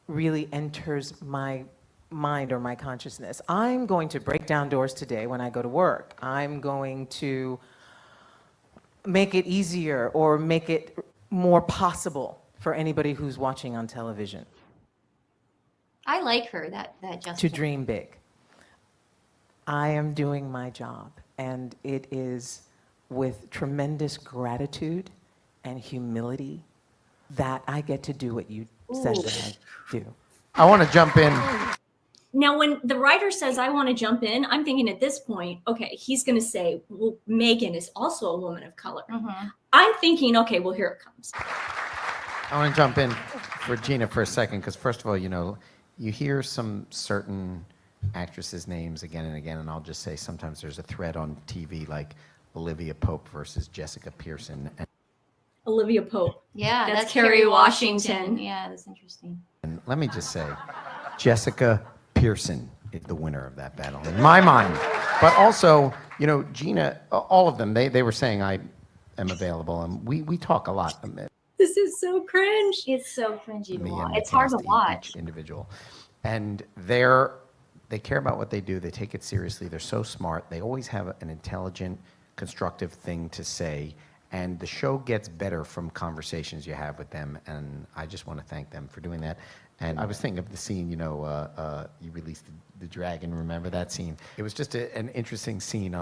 really enters my mind or my consciousness. I'm going to break down doors today when I go to work. I'm going to make it easier or make it more possible for anybody who's watching on television. I like her, that Jessica. To dream big. I am doing my job, and it is with tremendous gratitude and humility that I get to do what you said that I do. I want to jump in. Now, when the writer says, I want to jump in, I'm thinking at this point, okay, he's going to say, well, Meghan is also a woman of color. Mm-hmm. I'm thinking, okay, well, here it comes. I want to jump in for Gina for a second, because first of all, you know, you hear some certain actresses' names again and again, and I'll just say sometimes there's a thread on TV like Olivia Pope versus Jessica Pearson. Olivia Pope. Yeah, that's Kerry Washington. Yeah, that's interesting. And let me just say, Jessica Pearson is the winner of that battle, in my mind. But also, you know, Gina, all of them, they were saying I am available, and we talk a lot. This is so cringe. It's so cringy to Me watch. and It's hard to each watch. individual. And they care about what they do. They take it seriously. They're so smart. They always have an intelligent, constructive thing to say. And the show gets better from conversations you have with them. And I just want to thank them for doing that. And I was thinking of the scene, you know, you released the dragon. Remember that scene? It was just an interesting scene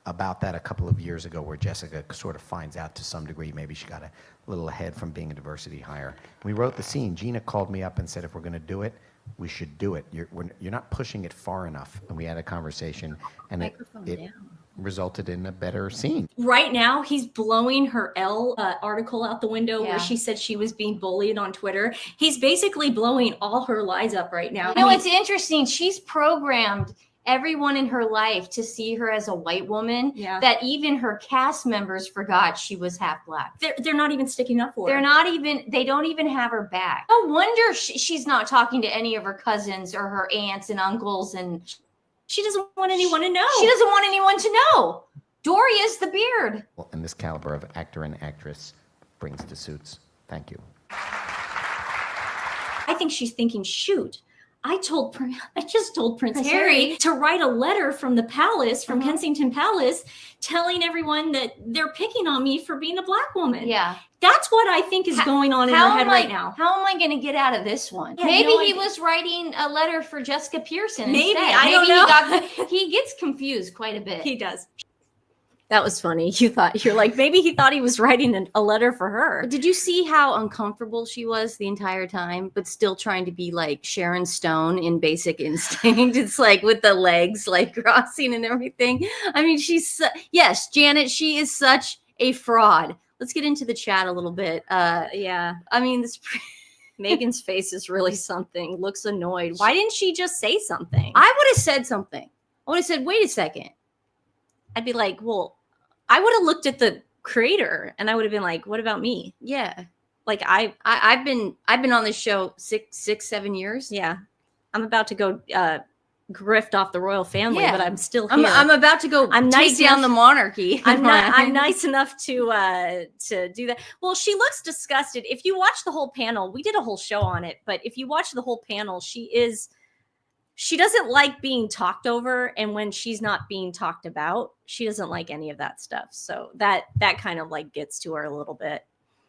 about that a couple of years ago, where Jessica sort of finds out to some degree maybe she got a little ahead from being a diversity hire. We wrote the scene. Gina called me up and said, if we're going to do it, we should do it. You're not pushing it far enough. And we had a conversation, and it resulted in a better scene. Right now, he's blowing her Elle article out the window Yeah. where she said she was being bullied on Twitter. He's basically blowing all her lies up right now. You know, it's interesting. She's programmed everyone in her life to see her as a white woman, that even her cast members forgot she was half Black. They're not even sticking up for her. They don't even have her back. No wonder she's not talking to any of her cousins or her aunts and uncles, and she doesn't want anyone to know. She doesn't want anyone to know. Dory is the beard. And this caliber of actor and actress brings to Suits. Thank you. I think she's thinking, shoot, I just told Prince Harry to write a letter from the palace, from Kensington Palace, telling everyone that they're picking on me for being a black woman. Yeah. That's what I think is going on in her head right now. How am I going to get out of this one? Yeah, maybe he was writing a letter for Jessica Pearson Maybe, instead. I don't know. He gets confused quite a bit. He does. That was funny. You're like, maybe he thought he was writing a letter for her. Did you see how uncomfortable she was the entire time, but still trying to be like Sharon Stone in Basic Instinct? It's like with the legs like crossing and everything. I mean, yes, Janet, she is such a fraud. Let's get into the chat a little bit. Yeah. I mean, Meghan's face is really something. Looks annoyed. Why didn't she just say something? I would have said something. I would have said, wait a second. I'd be like, well, I would have looked at the creator and I would have been like, what about me? Yeah. Like I've been on this show 7 years. Yeah. I'm about to go grift off the royal family, but I'm still here. I'm about to go take down the monarchy. I'm nice enough to do that. Well, she looks disgusted. If you watch the whole panel, we did a whole show on it, but if you watch the whole panel, she doesn't like being talked over, and when she's not being talked about, she doesn't like any of that stuff. So that kind of like gets to her a little bit.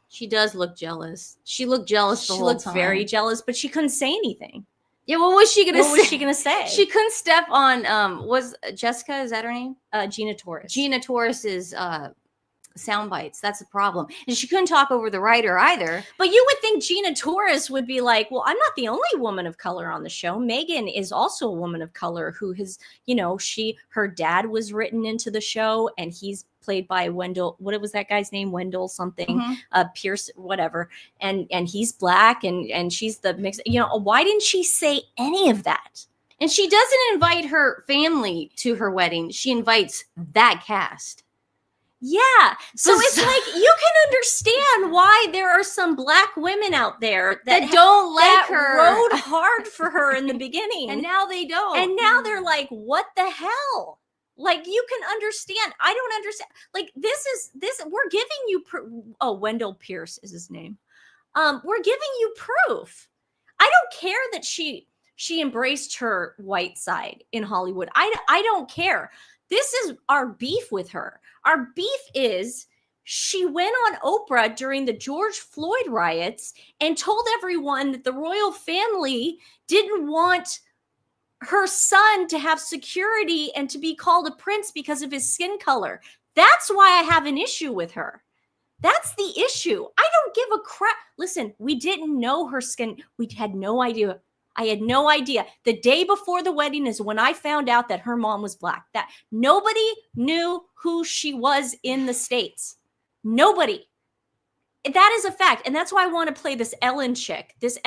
She does look jealous. She looked jealous the whole time. She looked very jealous, but she couldn't say anything. Yeah, what was she gonna say? What was she gonna say? She couldn't step on was Jessica, is that her name? Gina Torres. Gina Torres's sound bites. That's a problem. And she couldn't talk over the writer either. But you would think Gina Torres would be like, well, I'm not the only woman of color on the show. Meghan is also a woman of color who has, her dad was written into the show, and he's played by Wendell. What was that guy's name? Wendell something, Pierce, whatever. And he's black, and she's the mix. Why didn't she say any of that? And she doesn't invite her family to her wedding. She invites that cast. Yeah. So it's like, you can understand why there are some black women out there that don't like her. Rode hard for her in the beginning. And now they don't. And now they're like, what the hell? Like, you can understand. I don't understand. Like, we're giving you Wendell Pierce is his name. We're giving you proof. I don't care that she embraced her white side in Hollywood. I don't care. This is our beef with her. Our beef is she went on Oprah during the George Floyd riots and told everyone that the royal family didn't want her son to have security and to be called a prince because of his skin color. That's why I have an issue with her. That's the issue. I don't give a crap. Listen, we didn't know her skin. We had no idea. I had no idea. The day before the wedding is when I found out that her mom was black. That nobody knew who she was in the States. Nobody. That is a fact. And that's why I want to play this Ellen chick. This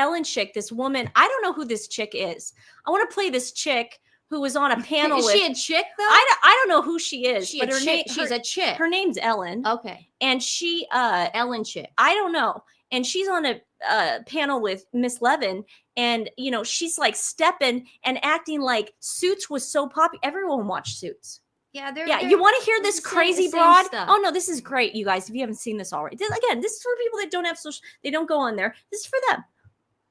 woman. I don't know who this chick is. I want to play this chick who was on a panel Is with. she a chick though? I don't know who she is. She's a chick. Her name's Ellen. Okay. And she Ellen chick. I don't know. And she's on a panel with Miss Levin, and she's like stepping and acting like Suits was so popular. Everyone watched Suits. Yeah, you want to hear this crazy broad? Stuff. Oh no, this is great, you guys. If you haven't seen this already, this is for people that don't have they don't go on there. This is for them.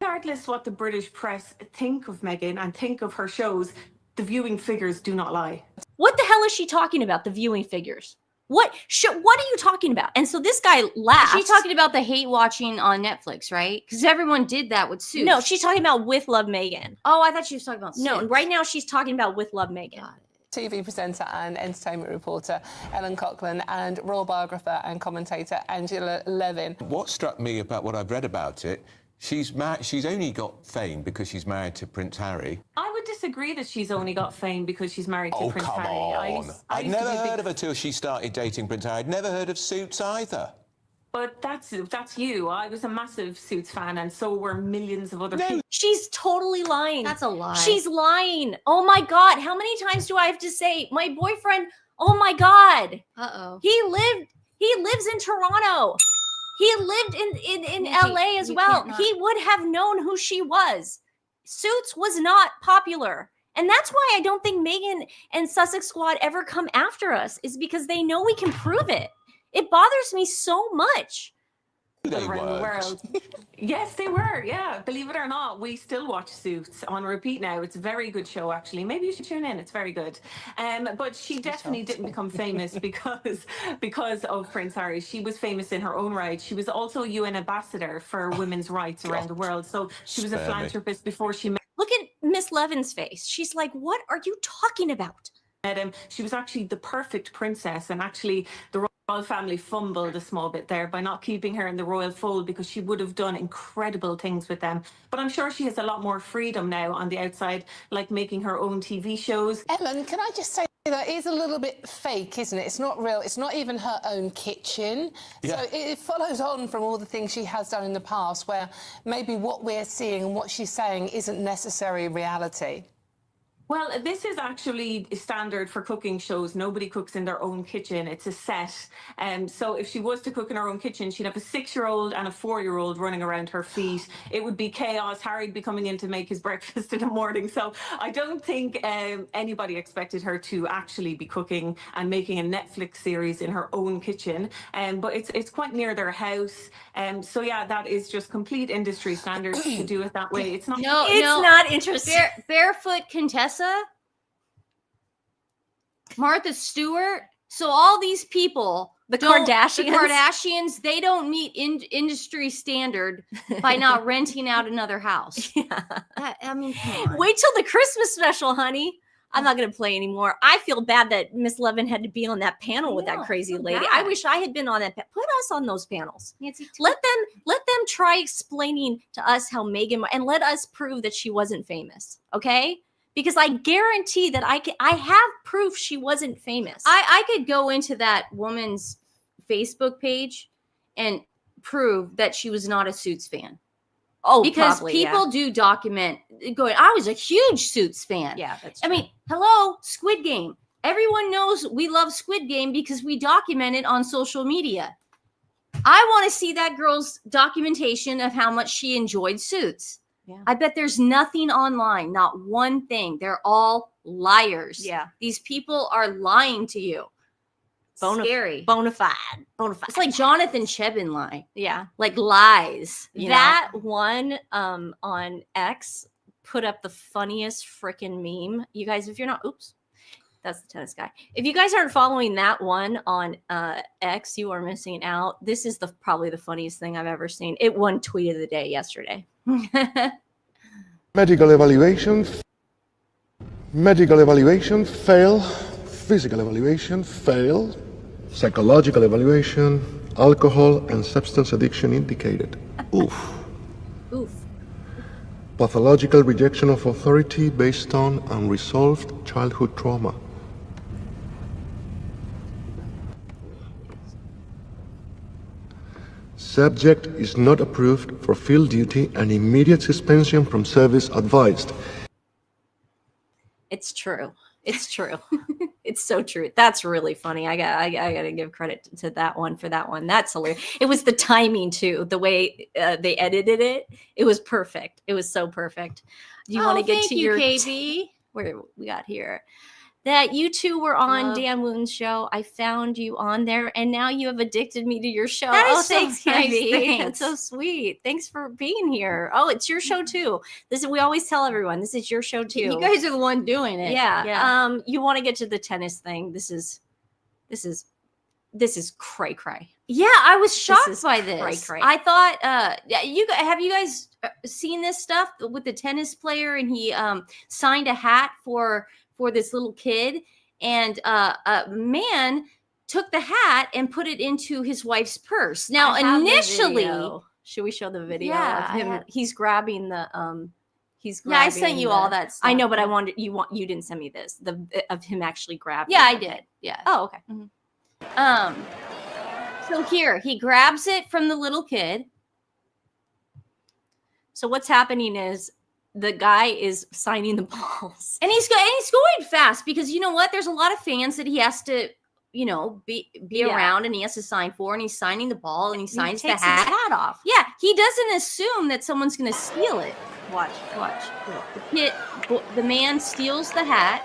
Regardless what the British press think of Meghan and think of her shows, the viewing figures do not lie. What the hell is she talking about? The viewing figures. What are you talking about? And so this guy laughed. She's talking about the hate watching on Netflix, right? Because everyone did that with Suits. No, she's talking about With Love Meghan. Oh, I thought she was talking about Suits. No, right now she's talking about With Love Meghan. TV presenter and entertainment reporter Ellen Cochran and royal biographer and commentator Angela Levin. What struck me about what I've read about it, she's only got fame because she's married to Prince Harry. I would disagree that she's only got fame because she's married to Prince Harry. Oh, come on. I'd never heard of her till she started dating Prince Harry. I'd never heard of Suits either. But that's you. I was a massive Suits fan, and so were millions of other people. She's totally lying. That's a lie. She's lying. Oh my God. How many times do I have to say, my boyfriend, oh my God. Uh-oh. He lives in Toronto. He lived in LA as well. He would have known who she was. Suits was not popular. And that's why I don't think Meghan and Sussex Squad ever come after us, is because they know we can prove it. It bothers me so much. They around the weren't. world. Yes, they were. Yeah, believe it or not, we still watch Suits on repeat now. It's a very good show, actually. Maybe you should tune in. It's very good. But she definitely didn't become famous because of Prince Harry. She was famous in her own right. She was also a UN ambassador for women's rights around the world. So she was a philanthropist before she met. Look at Miss Levin's face. She's like, what are you talking about? She was actually the perfect princess, and actually the royal family fumbled a small bit there by not keeping her in the royal fold, because she would have done incredible things with them. But I'm sure she has a lot more freedom now on the outside, like making her own TV shows. Ellen, can I just say that is a little bit fake, isn't it? It's not real. It's not even her own kitchen. Yeah. So it follows on from all the things she has done in the past, where maybe what we're seeing and what she's saying isn't necessarily reality. Well, this is actually standard for cooking shows. Nobody cooks in their own kitchen. It's a set. So if she was to cook in her own kitchen, she'd have a 6-year-old and a 4-year-old running around her feet. It would be chaos. Harry'd be coming in to make his breakfast in the morning. So I don't think anybody expected her to actually be cooking and making a Netflix series in her own kitchen. But it's quite near their house. So yeah, that is just complete industry standards to do it that way. It's not. No, It's not interesting. Barefoot Contessa, Martha Stewart. So all these people, The Kardashians, they don't meet industry standard by not renting out another house. Yeah. I mean, come on. Wait till the Christmas special, honey. I'm not going to play anymore. I feel bad that Miss Levin had to be on that panel with that crazy lady. bad. I wish I had been on that. Put us on those panels. Let them try explaining to us how Meghan, and let us prove that she wasn't famous. Okay? Because I guarantee that I have proof she wasn't famous. I could go into that woman's Facebook page and prove that she was not a Suits fan. Oh, because probably, people do document going, I was a huge Suits fan. Yeah, that's I true. mean, hello, Squid Game. Everyone knows we love Squid Game because we document it on social media. I want to see that girl's documentation of how much she enjoyed Suits. Yeah. I bet there's nothing online, not one thing. They're all liars. Yeah. These people are lying to you. Scary. Bona fide. It's like Jonathan Chebin lie. Yeah. Like lies. That one on X put up the funniest freaking meme. You guys, if you're not, oops, that's the tennis guy. If you guys aren't following that one on X, you are missing out. This is probably the funniest thing I've ever seen. It won tweet of the day yesterday. Medical evaluation fail. Physical evaluation fail. Psychological evaluation, alcohol and substance addiction indicated. Oof. Oof. Pathological rejection of authority based on unresolved childhood trauma. Subject is not approved for field duty and immediate suspension from service advised. It's true. It's true. It's so true. That's really funny. I gotta give credit to that one for that one. That's hilarious. It was the timing too, the way they edited it. It was perfect. It was so perfect. Do you want to get to your KB? Where we got here? That you two were on Love. Dan Woon's show. I found you on there, and now you have addicted me to your show. That is so thanks, nice. KB. Thanks. That's so sweet. Thanks for being here. Oh, it's your show too. We always tell everyone this is your show too. You guys are the one doing it. Yeah. You want to get to the tennis thing? This is cray cray. Yeah, I was shocked is by this. cray-cray. I thought, have you guys seen this stuff with the tennis player, and he signed a hat for this little kid, and a man took the hat and put it into his wife's purse. Now, initially, should we show the video Yeah, of him? He's grabbing the Yeah, I sent you all that stuff. I know, but you didn't send me this of him actually grabbing. Yeah, I did. Yeah. Oh, okay. So here he grabs it from the little kid. So what's happening is the guy is signing the balls, And he's going fast because you know what? There's a lot of fans that he has to, be around, and he has to sign for, and he's signing the ball, and he signs the takes hat. his hat off. Yeah, he doesn't assume that someone's going to steal it. Watch. The man steals the hat.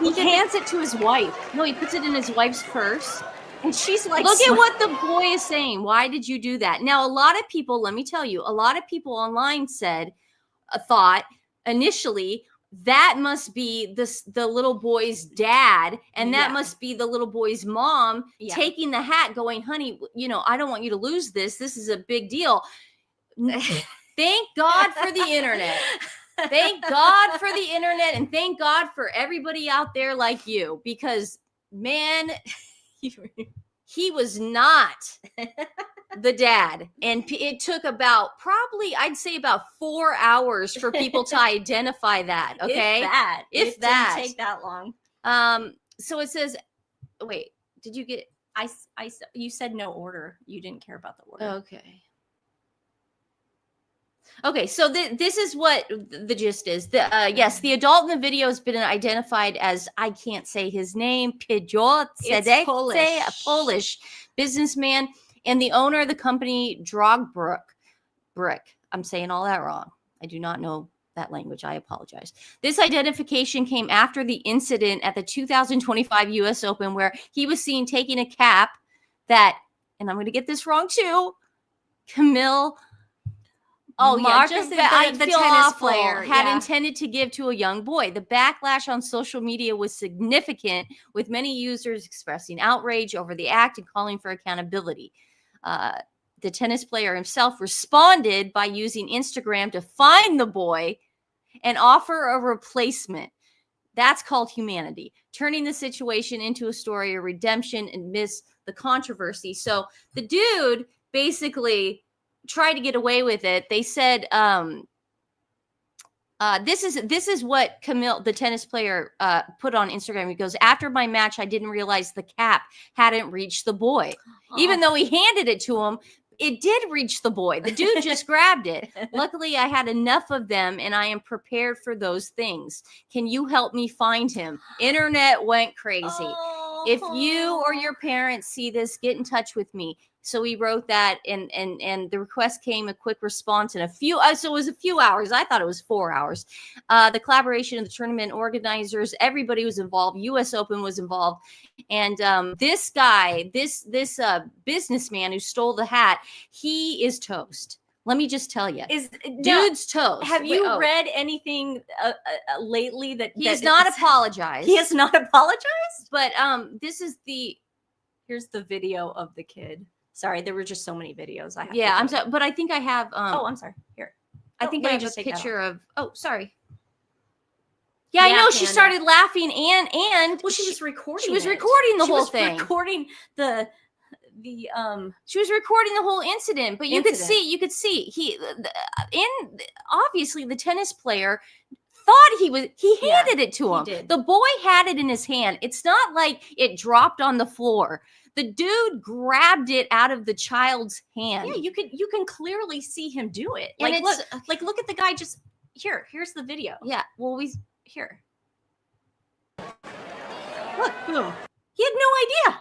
He hands it to his wife. No, he puts it in his wife's purse. And she's like, look at what the boy is saying. Why did you do that? Now, a lot of people, let me tell you, a lot of people online said, thought initially, that must be the little boy's dad, and that must be the little boy's mom taking the hat, going, honey, you know, I don't want you to lose this. This is a big deal. Thank God for the internet. Thank God for the internet, and thank God for everybody out there like you, because man, he was not the dad. And it took about, probably, I'd say about 4 hours for people to identify that. Okay. If that. Didn't take that long. So it says, wait, did you get, you said no order. You didn't care about the order. Okay, so this is what the gist is. Yes, the adult in the video has been identified as, I can't say his name, Piotr Sedek, a Polish businessman, and the owner of the company, Drogbrook. I'm saying all that wrong. I do not know that language. I apologize. This identification came after the incident at the 2025 U.S. Open, where he was seen taking a cap that, and I'm going to get this wrong too, Camille... just the tennis player had intended to give to a young boy. The backlash on social media was significant, with many users expressing outrage over the act and calling for accountability. The tennis player himself responded by using Instagram to find the boy and offer a replacement. That's called humanity, turning the situation into a story of redemption amidst the controversy. So the dude basically tried to get away with it. They said, this is what Camille, the tennis player, put on Instagram. He goes, after my match, I didn't realize the cap hadn't reached the boy. Even though he handed it to him, it did reach the boy. The dude just grabbed it. Luckily, I had enough of them, and I am prepared for those things. Can you help me find him? Internet went crazy. If you or your parents see this, get in touch with me. So he wrote that, and the request came a quick response in a few. So it was a few hours. I thought it was 4 hours. The collaboration of the tournament organizers, everybody was involved. U.S. Open was involved, and this guy, this businessman who stole the hat, he is toast. Let me just tell you, dude's toast. Have you read anything lately that he's not apologized? He has not apologized. But here's the video of the kid. Sorry, there were just so many videos. I'm sorry, but I think I have. I'm sorry. Here, I think I have a picture of. Oh, sorry. Yeah, I know. She started laughing, and well, she was recording. She was recording the whole thing. Recording she was recording the whole incident, but you could see obviously the tennis player thought he handed it to him. The boy had it in his hand. It's not like it dropped on the floor. The dude grabbed it out of the child's hand. Yeah, you can clearly see him do it. And look at the guy just here's the video. Yeah. Well, here. Look, boom. He had no idea.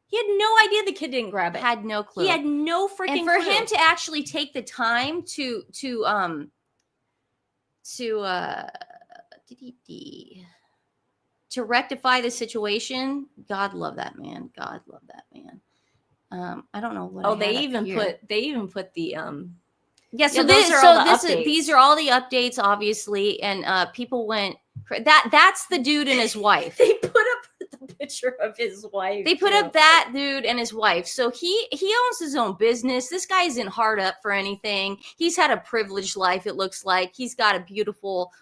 He had no idea the kid didn't grab it. Had no clue. He had no freaking And for clue. him to actually take the time to rectify the situation, God love that man. God love that man. I don't know what. They even put the Yeah, so these are all the updates, obviously, and people went. That's the dude and his wife. They put up the picture of his wife. They put up that dude and his wife. So he owns his own business. This guy isn't hard up for anything. He's had a privileged life. It looks like he's got a beautiful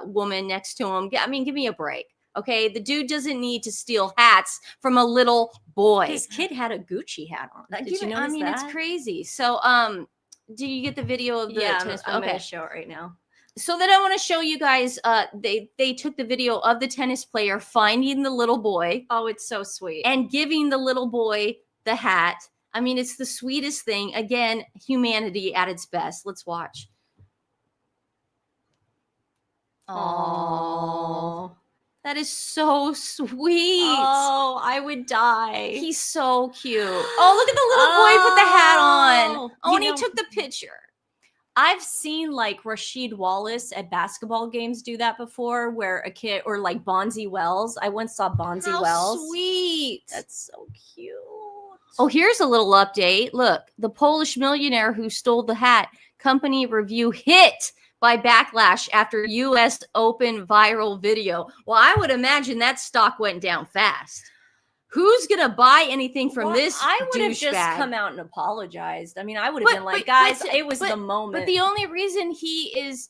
woman next to him. I mean, give me a break. Okay, the dude doesn't need to steal hats from a little boy. His kid had a Gucci hat on. Did you notice I mean, that? it's crazy. So, do you get the video of the tennis? I'm going to show it right now. So then I want to show you guys, they took the video of the tennis player finding the little boy. Oh, it's so sweet. And giving the little boy the hat. I mean, it's the sweetest thing. Again, humanity at its best. Let's watch. Oh, that is so sweet. Oh, I would die. He's so cute. Oh, look at the little boy put the hat on. Oh, and he took the picture. I've seen like Rasheed Wallace at basketball games do that before, where a kid, or like Bonzi Wells. I once saw Bonzi Wells. Sweet. That's so cute. Oh, here's a little update. Look, the Polish millionaire who stole the hat, company review hit by backlash after U.S. Open viral video. Well, I would imagine that stock went down fast. Who's gonna buy anything from this? I would have just come out and apologized. I mean, I would have been like, guys, it was the moment. But the only reason he is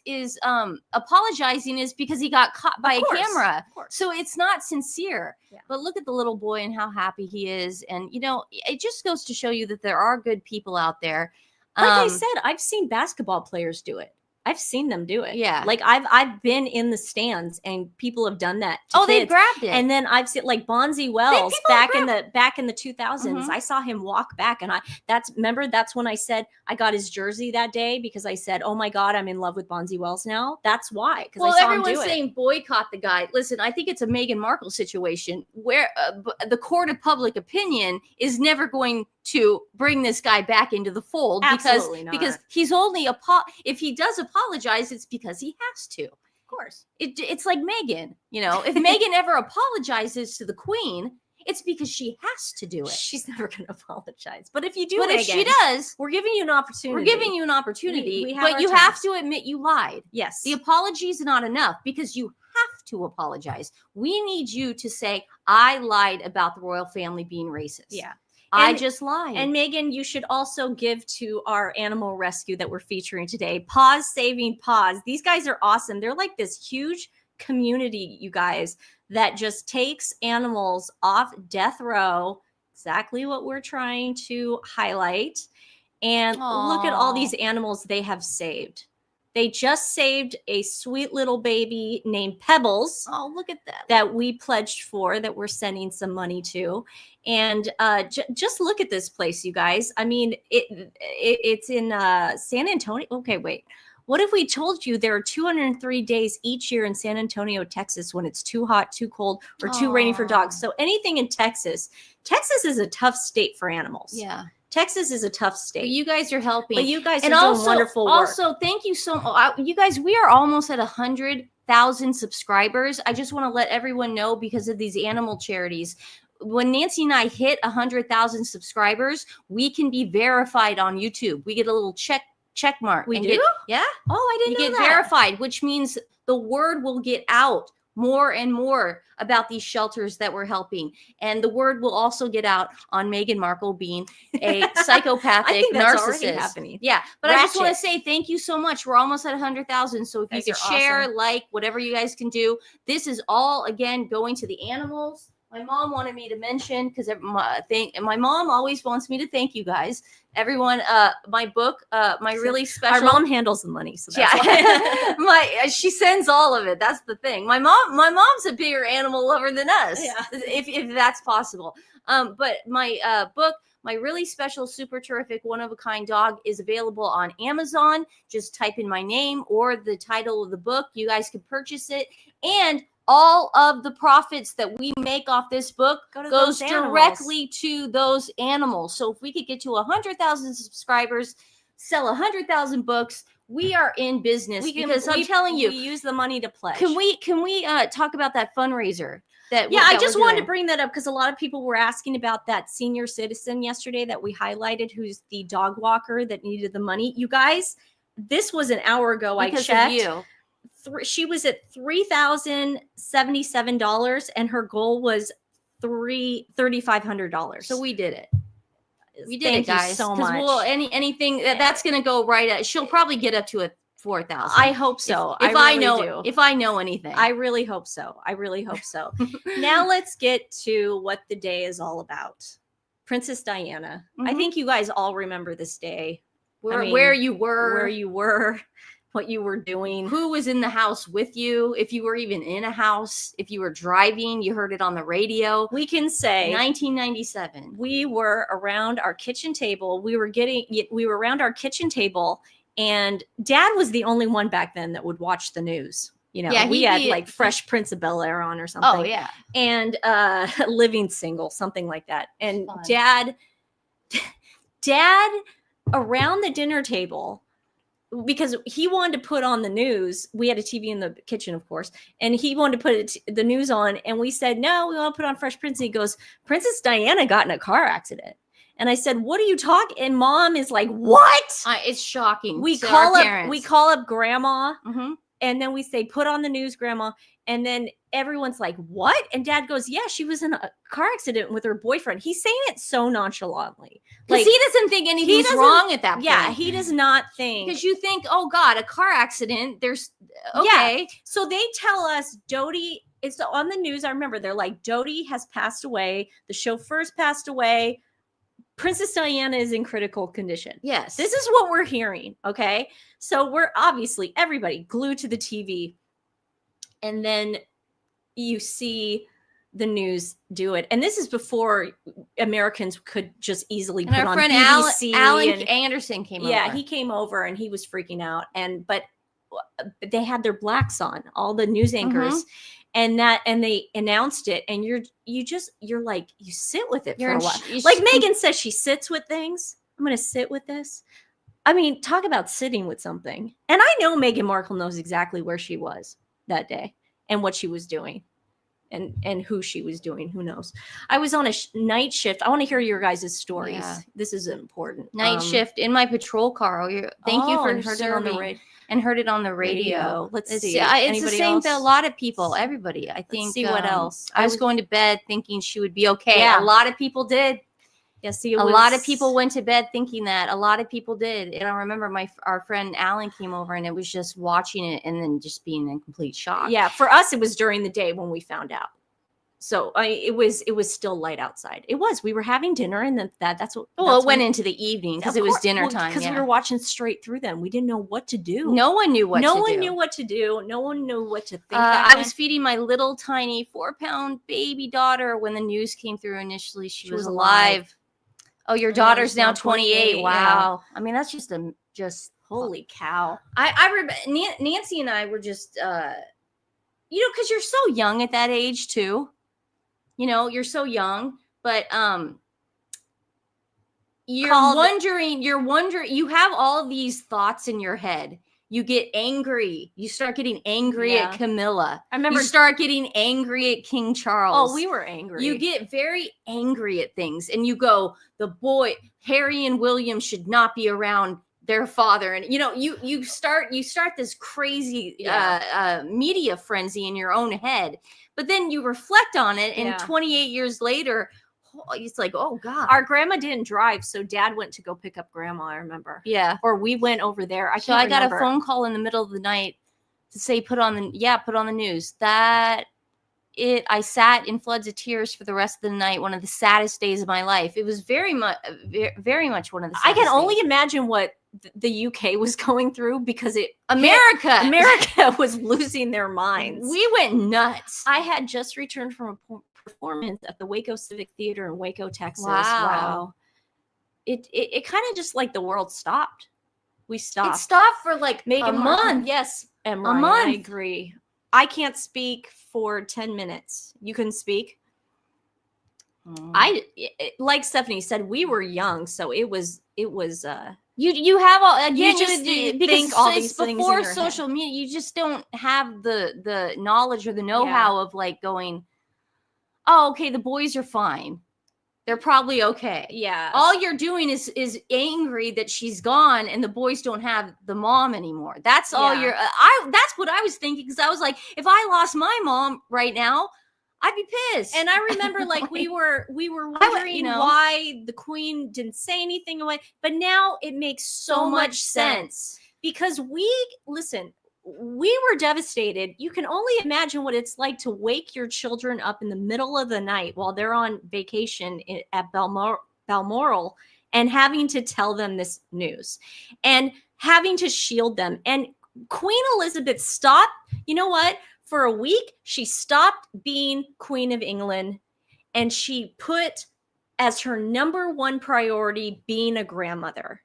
apologizing is because he got caught by a camera. So it's not sincere. Yeah. But look at the little boy and how happy he is. And you know, it just goes to show you that there are good people out there. Like I said, I've seen basketball players do it. I've seen them do it. Yeah. Like I've been in the stands and people have done that. Oh, they grabbed it. And then I've seen like Bonzi Wells back in the 2000s. I saw him walk back and that's when I said I got his jersey that day because I said, "Oh my God, I'm in love with Bonzi Wells now." That's why. Well, everyone's saying boycott the guy. Listen, I think it's a Meghan Markle situation where the court of public opinion is never going to bring this guy back into the fold because he's only if he does apologize, it's because he has to. Of course. It's like Meghan, you know, if Meghan ever apologizes to the Queen, it's because she has to do it. She's never going to apologize. But if you do, but Meghan, if she does, we're giving you an opportunity. We're giving you an opportunity, but you have to admit you lied. Yes. The apology is not enough because you have to apologize. We need you to say, I lied about the royal family being racist. Yeah. I just lied. And Meghan, you should also give to our animal rescue that we're featuring today, Paws Saving Paws. These guys are awesome. They're like this huge community, you guys, that just takes animals off death row. Exactly what we're trying to highlight. And look at all these animals they have saved. They just saved a sweet little baby named Pebbles. Oh, look at that. That we pledged for, that we're sending some money to. And just look at this place, you guys. I mean, it's in San Antonio. Okay, wait. What if we told you there are 203 days each year in San Antonio, Texas, when it's too hot, too cold, or too rainy for dogs? So anything in Texas. Texas is a tough state for animals. Yeah. Texas is a tough state. But you guys are helping. But you guys are doing wonderful work. Also, thank you so much. You guys, we are almost at 100,000 subscribers. I just want to let everyone know because of these animal charities. When Nancy and I hit 100,000 subscribers, we can be verified on YouTube. We get a little check mark. We do? Yeah. Oh, I didn't know that. You get verified, which means the word will get out more and more about these shelters that we're helping. And the word will also get out on Meghan Markle being a psychopathic I think that's narcissist. already happening. Yeah. But I just want to say thank you so much. We're almost at 100,000. So if you could share, like, whatever you guys can do. This is all, again, going to the animals. My mom wanted me to mention, because my mom always wants me to thank you guys. Everyone, my book, my really special. Our mom handles the money, so that's why. She sends all of it. That's the thing. My mom's a bigger animal lover than us, if that's possible. But my book, my really special, super terrific, one-of-a-kind dog is available on Amazon. Just type in my name or the title of the book. You guys can purchase it. And all of the profits that we make off this book goes directly to those animals. So if we could get to 100,000 subscribers, sell 100,000 books, we are in business. Because I'm telling you, we use the money to pledge. Can we talk about that fundraiser? I just wanted to bring that up because a lot of people were asking about that senior citizen yesterday that we highlighted, who's the dog walker that needed the money. You guys, this was an hour ago. Because I checked. Of you. She was at $3,077 and her goal was $3,500. So we did it. We did Thank it, guys. You so much. Well, anything that's going to go right at. She'll probably get up to a 4,000. I hope so. If I know anything, I really hope so. Now let's get to what the day is all about. Princess Diana. I think you guys all remember this day. Where you were, what you were doing, who was in the house with you, if you were even in a house, if you were driving, you heard it on the radio. We can say 1997. We were around our kitchen table. We were around our kitchen table, and Dad was the only one back then that would watch the news. You know, we had like Fresh Prince of Bel-Air on or something. Oh yeah. And Living Single, something like that. And Dad around the dinner table, because he wanted to put on the news. We had a TV in the kitchen, of course, and he wanted to put the news on. And we said, no, we want to put on Fresh Prince. And he goes, Princess Diana got in a car accident. And I said, what are you talking? And mom is like, what? It's shocking. We to call our up, parents. we call up grandma, Mhm. and then we say, put on the news, grandma. And then everyone's like, what? And dad goes, yeah, she was in a car accident with her boyfriend. He's saying it so nonchalantly. Because he doesn't think anything's wrong at that point. Yeah, he does not think. Because you think, oh God, a car accident. There's okay. Yeah. So they tell us Dodie, it's on the news. I remember they're like, Dodie has passed away. The chauffeur's passed away. Princess Diana is in critical condition. Yes. This is what we're hearing. Okay. So we're obviously everybody glued to the TV. And then you see the news do it. And this is before Americans could just easily and put our on friend BBC. Alan and, Anderson came over. Yeah, he came over and he was freaking out. But they had their blacks on, all the news anchors. And they announced it, and you're like, you sit with it for a while. Like Meghan says, she sits with things. I'm going to sit with this. I mean, talk about sitting with something. And I know Meghan Markle knows exactly where she was that day and what she was doing and who she was doing. Who knows? I was on a night shift. I want to hear your guys' stories. Yeah. This is important. Night shift in my patrol car. Thank you for heard serving. And heard it on the radio. Let's see. It's the same to a lot of people. Everybody. I think. Let's see what else. I was going to bed thinking she would be okay. Yeah. A lot of people did. Yeah. See, a lot of people went to bed thinking that. A lot of people did. And I remember our friend Alan came over, and it was just watching it and then just being in complete shock. Yeah. For us, it was during the day when we found out. So it was still light outside. It was. We were having dinner, and then that's what. Well, it went into the evening because it was dinner time. Because we were watching straight through them. We didn't know what to do. No one knew what to do. No one knew what to do. No one knew what to think. I was feeding my little tiny 4-pound baby daughter when the news came through. Initially, she was alive. Oh, your daughter's now 28. Wow. Yeah. I mean, that's just holy cow. I remember Nancy and I were just, because you're so young at that age too. You're so young, but you're wondering, you have all these thoughts in your head. You get angry. You start getting angry at Camilla. I remember you start getting angry at King Charles. Oh, we were angry. You get very angry at things, and you go, Harry and William should not be around their father. And you start this crazy media frenzy in your own head. But then you reflect on it, and 28 years later, it's like, oh God. Our grandma didn't drive, so dad went to go pick up grandma, I remember. Yeah. Or we went over there. I got a phone call in the middle of the night to say, put on the news. I sat in floods of tears for the rest of the night. One of the saddest days of my life. It was very much one of the saddest I can only days. imagine what the UK was going through, because America was losing their minds. We went nuts. I had just returned from a performance at the Waco Civic Theater in Waco, Texas. Wow. It kind of just like the world stopped. We stopped. It stopped for like a month. Yes, Emma, a month. I agree. I can't speak for 10 minutes. You can speak. Like Stephanie said, we were young, so it was you have all again. You just think all these things before in your social head. media. You just don't have the knowledge or the know-how of like going, oh, okay, the boys are fine. They're probably okay. Yeah. All you're doing is angry that she's gone and the boys don't have the mom anymore. That's all you're. That's what I was thinking, because I was like, if I lost my mom right now, I'd be pissed. And I remember like we were wondering why the Queen didn't say anything away, but now it makes so much sense because we were devastated. You can only imagine what it's like to wake your children up in the middle of the night while they're on vacation at Balmoral and having to tell them this news and having to shield them. And Queen Elizabeth stopped, you know what? For a week, she stopped being Queen of England, and she put as her number one priority being a grandmother.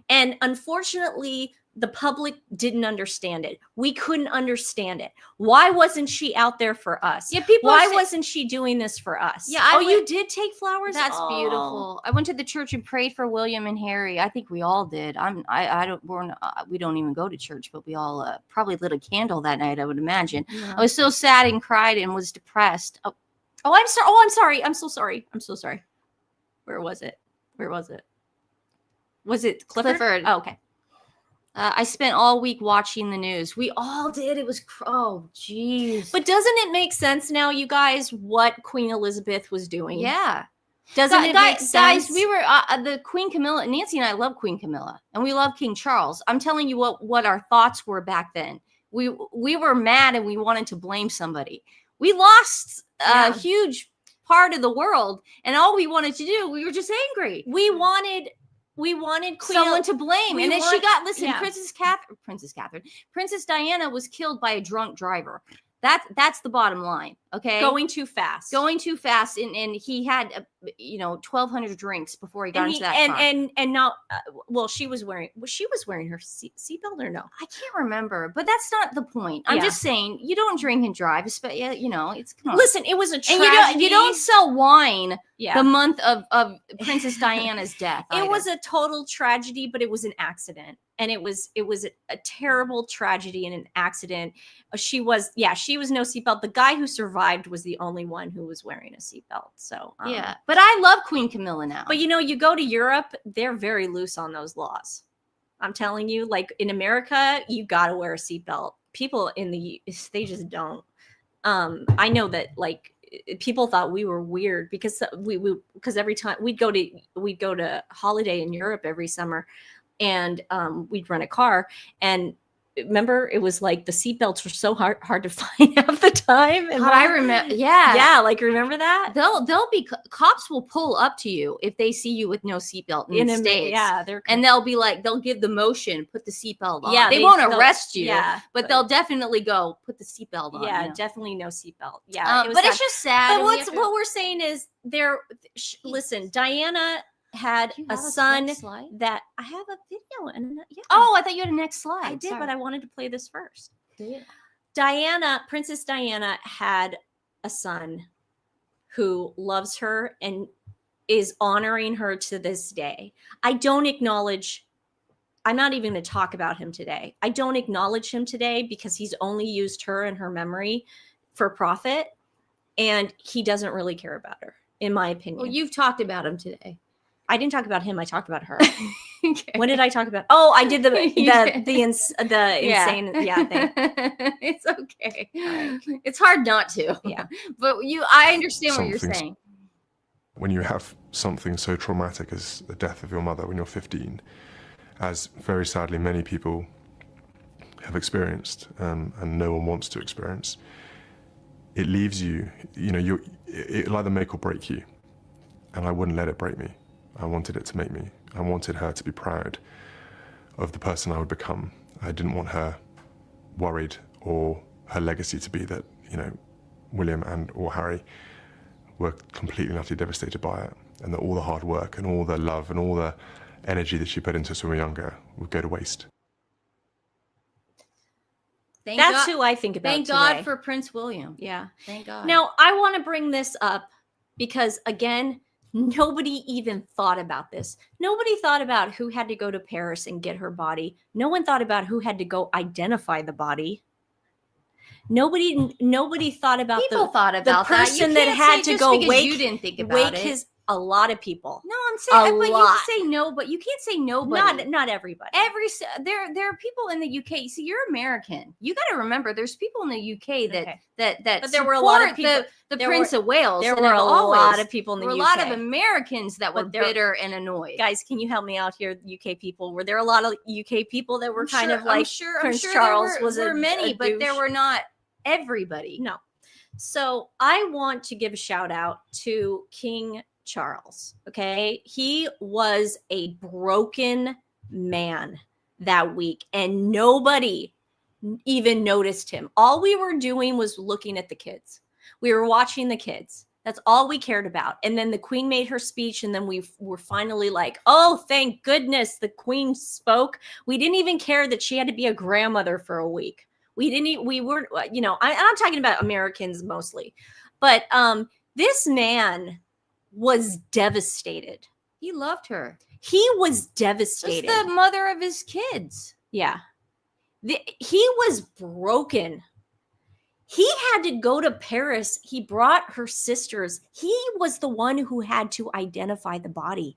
And unfortunately, the public didn't understand it. We couldn't understand it. Why wasn't she out there for us? Yeah, Why wasn't she doing this for us? Yeah, you did take flowers? That's beautiful. I went to the church and prayed for William and Harry. I think we all did. We don't even go to church, but we all probably lit a candle that night, I would imagine. Yeah. I was so sad and cried and was depressed. I'm sorry. I'm sorry. I'm so sorry. Where was it? Where was it? Was it Clifford? Oh, okay. I spent all week watching the news. We all did. It was, oh, geez. But doesn't it make sense now, you guys, what Queen Elizabeth was doing? Yeah. Doesn't it make sense? Guys, we were, the Queen Camilla, Nancy and I love Queen Camilla, and we love King Charles. I'm telling you what our thoughts were back then. We were mad and we wanted to blame somebody. We lost a huge part of the world, and all we wanted to do, we were just angry. We wanted Queen someone to blame. And then she got, listen, yeah. Princess Diana was killed by a drunk driver. That's the bottom line. Okay. Going too fast. And he had, 1,200 drinks before he got into that car. And now, well, she was wearing her seatbelt or no? I can't remember, but that's not the point. I'm just saying, you don't drink and drive, it's, come on. Listen, it was a tragedy. And you don't sell wine the month of Princess Diana's death. It was a total tragedy, but it was an accident. And it was a terrible tragedy and an accident. She was no seatbelt. The guy who survived was the only one who was wearing a seatbelt. So but I love Queen Camilla now. But you go to Europe, they're very loose on those laws. I'm telling you, like in America, you got to wear a seatbelt. People they just don't. I know that like people thought we were weird because because every time we'd go to holiday in Europe every summer. And we'd rent a car, and remember, it was like the seatbelts were so hard to find half the time. And I remember, yeah, like remember that? They'll be cops will pull up to you if they see you with no seatbelt in the States. And they'll be like, they'll give the motion, put the seatbelt on. Yeah, they won't arrest you, but they'll definitely go put the seatbelt on. Yeah, definitely no seatbelt. Yeah, but it's just sad. But what we're saying is listen, Diana had a son that I have a video and I thought you had a next slide. I did, but I wanted to play this first. Yeah. Princess Diana had a son who loves her and is honoring her to this day. I'm not even going to talk about him today. I don't acknowledge him today because he's only used her and her memory for profit, and he doesn't really care about her, in my opinion. Well, you've talked about him today. I didn't talk about him. I talked about her. Okay. When did I talk about? Oh, I did the insane thing. It's okay. Right. It's hard not to. Yeah, but I understand what you're saying. When you have something so traumatic as the death of your mother when you're 15, as very sadly many people have experienced, and no one wants to experience, it leaves you. It'll either make or break you, and I wouldn't let it break me. I wanted it to make me. I wanted her to be proud of the person I would become. I didn't want her worried or her legacy to be that, William or Harry were completely and utterly devastated by it, and that all the hard work and all the love and all the energy that she put into us when we were younger would go to waste. That's who I think about Thank today. God for Prince William. Yeah. Thank God. Now, I want to bring this up because, again, nobody even thought about this. Nobody thought about who had to go to Paris and get her body. No one thought about who had to go identify the body. Nobody thought about the person that had to go wake. You didn't think about it. A lot of people. No, I'm saying, but you can say no, but you can't say nobody. Not everybody. There are people in the UK. See, you're American. You got to remember, there's people in the UK that But there were a lot of people. The Prince of Wales. There were a lot of people in the UK. There were a lot of Americans that were bitter and annoyed. Guys, can you help me out here, UK people? Were there a lot of UK people that were kind of like I'm sure Charles was there were many, but there were not everybody. No. So I want to give a shout out to King Charles. Okay. He was a broken man that week, and nobody even noticed him. All we were doing was looking at the kids. We were watching the kids. That's all we cared about. And then the Queen made her speech, and then we were finally like, oh, thank goodness the Queen spoke. We didn't even care that she had to be a grandmother for a week. We weren't, I'm talking about Americans mostly, but this man was devastated. He loved her. He was devastated. Just the mother of his kids. Yeah. He was broken. He had to go to Paris. He brought her sisters. He was the one who had to identify the body.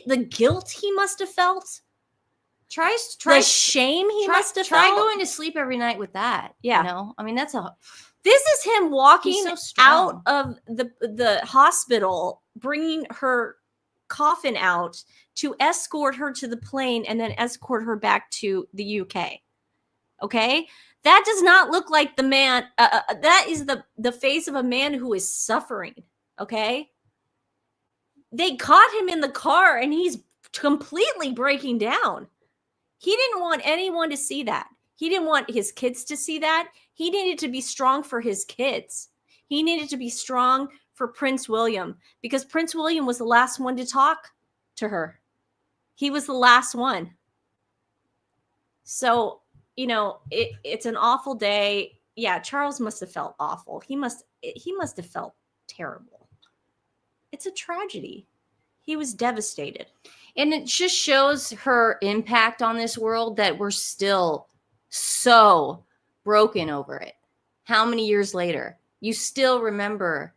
The guilt he must have felt. The shame he must have felt. Try going to sleep every night with that. Yeah. You know? I mean, this is him walking so out of the hospital, bringing her coffin out to escort her to the plane and then escort her back to the UK. Okay? That does not look like the man. That is the face of a man who is suffering. Okay? They caught him in the car and he's completely breaking down. He didn't want anyone to see that. He didn't want his kids to see that. He needed to be strong for his kids. He needed to be strong for Prince William, because Prince William was the last one to talk to her. He was the last one. So, you know, it's an awful day. Yeah, Charles must have felt awful. He must have felt terrible. It's a tragedy. He was devastated. And it just shows her impact on this world, that we're still so broken over it. How many years later? You still remember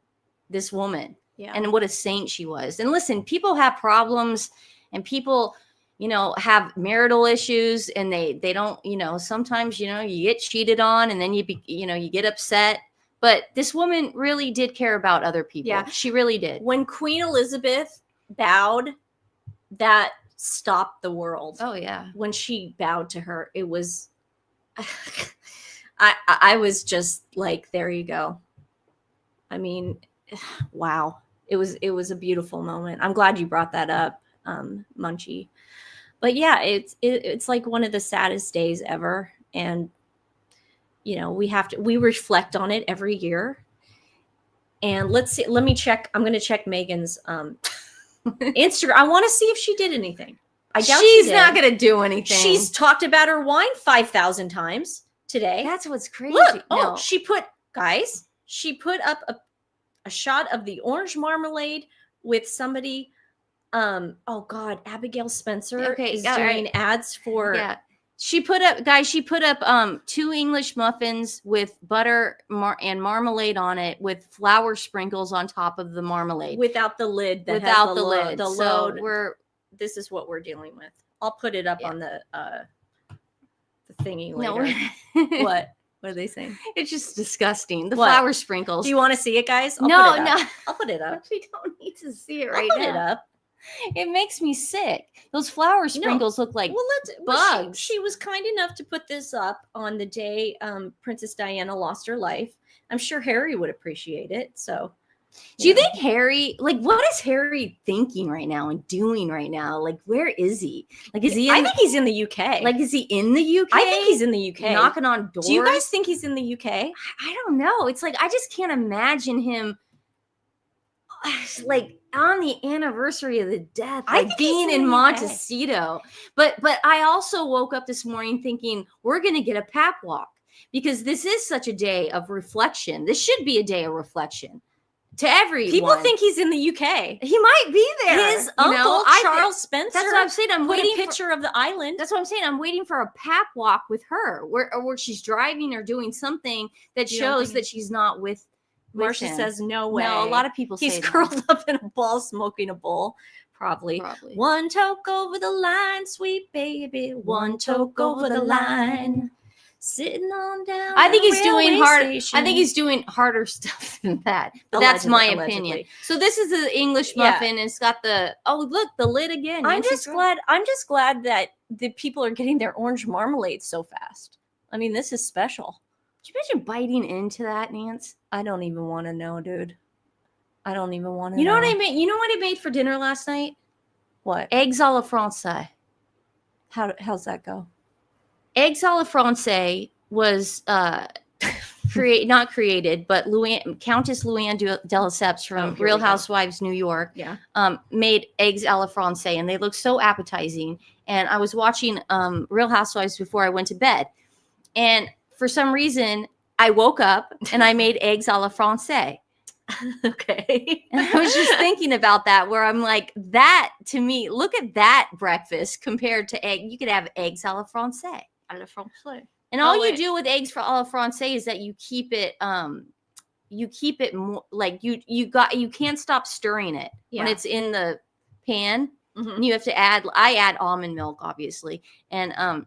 this woman, and what a saint she was. And listen, people have problems, and people, you know, have marital issues, and they don't, you know, sometimes, you know, you get cheated on, and then you get upset. But this woman really did care about other people. Yeah, she really did. When Queen Elizabeth bowed, that stopped the world. Oh yeah. When she bowed to her, it was I was just like, there you go. I mean, wow. It was a beautiful moment. I'm glad you brought that up, Munchie. But yeah, it's like one of the saddest days ever. And you know, we reflect on it every year. And let me check. I'm going to check Meghan's Instagram. I want to see if she did anything. I doubt she's not going to do anything. She's talked about her wine 5,000 times today. That's what's crazy. Look, no. she put up a shot of the orange marmalade with somebody. Oh God, Abigail Spencer is doing ads for. Yeah. She put up 2 English muffins with butter and marmalade on it, with flour sprinkles on top of the marmalade. Without the lid. Without the lid. The so load. This is what we're dealing with. I'll put it up on the thingy later. No. What are they saying? It's just disgusting. The flour sprinkles. Do you want to see it, guys? No. I'll put it up. We don't need to see it I'll put it up. It makes me sick. Those flour sprinkles look like bugs. She was kind enough to put this up on the day Princess Diana lost her life. I'm sure Harry would appreciate it. So, do you think Harry, like, what is Harry thinking right now and doing right now? Like, where is he? Like, is he? I think he's in the UK. Like, is he in the UK? I think he's in the UK, knocking on doors. Do you guys think he's in the UK? I don't know. It's like, I just can't imagine him, like, on the anniversary of the death, like being in Montecito. But I also woke up this morning thinking, we're going to get a pap walk, because this is such a day of reflection. This should be a day of reflection to everyone. People think he's in the UK. He might be there. His uncle, Charles Spencer. That's what I'm saying. I'm waiting a picture of the island. That's what I'm saying. I'm waiting for a pap walk with her, where she's driving or doing something that shows that she's not with Marcia says no way. No, a lot of people say he's curled up in a ball smoking a bowl. Probably. One toke over the line, sweet baby. One toke over the line. Sitting on down. I think he's doing hard. I think he's doing harder stuff than that. But that's my opinion. So this is the English muffin, and it's got the the lid again. I'm just glad that the people are getting their orange marmalade so fast. I mean, this is special. Could you imagine biting into that, Nance? I don't even want to know, dude. I don't even want to know. You know what I made? You know what I made for dinner last night? What? Eggs a la Francais. How's that go? Eggs a la Francais was not created, but Countess Luann de Lesseps from Real Housewives New York made eggs a la Francais, and they look so appetizing. And I was watching Real Housewives before I went to bed, and for some reason, I woke up and I made eggs a la Francais. Okay. And I was just thinking about that, where I'm like, that to me, look at that breakfast compared to egg. You could have eggs a la Francais. A la Francais. And all you do with eggs a la Francais is that you keep it more like you can't stop stirring it when it's in the pan. And you have to add, I add almond milk, obviously. And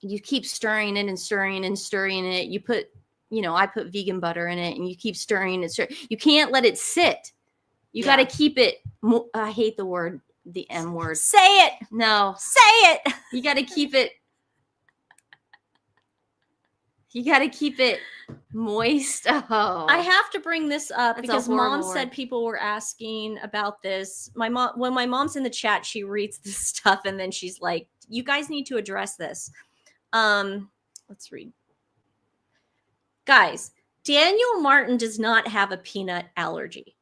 you keep stirring it and stirring and stirring it. You put, I put vegan butter in it, and you keep stirring it. You can't let it sit. You got to keep it. I hate the word, the M word. Say it. No. Say it. You got to keep it. You got to keep it moist. Oh. I have to bring this up because Mom word. said people were asking about this. My mom, when my mom's in the chat, she reads this stuff and then she's like, "You guys need to address this." Let's read. Guys, Daniel Martin does not have a peanut allergy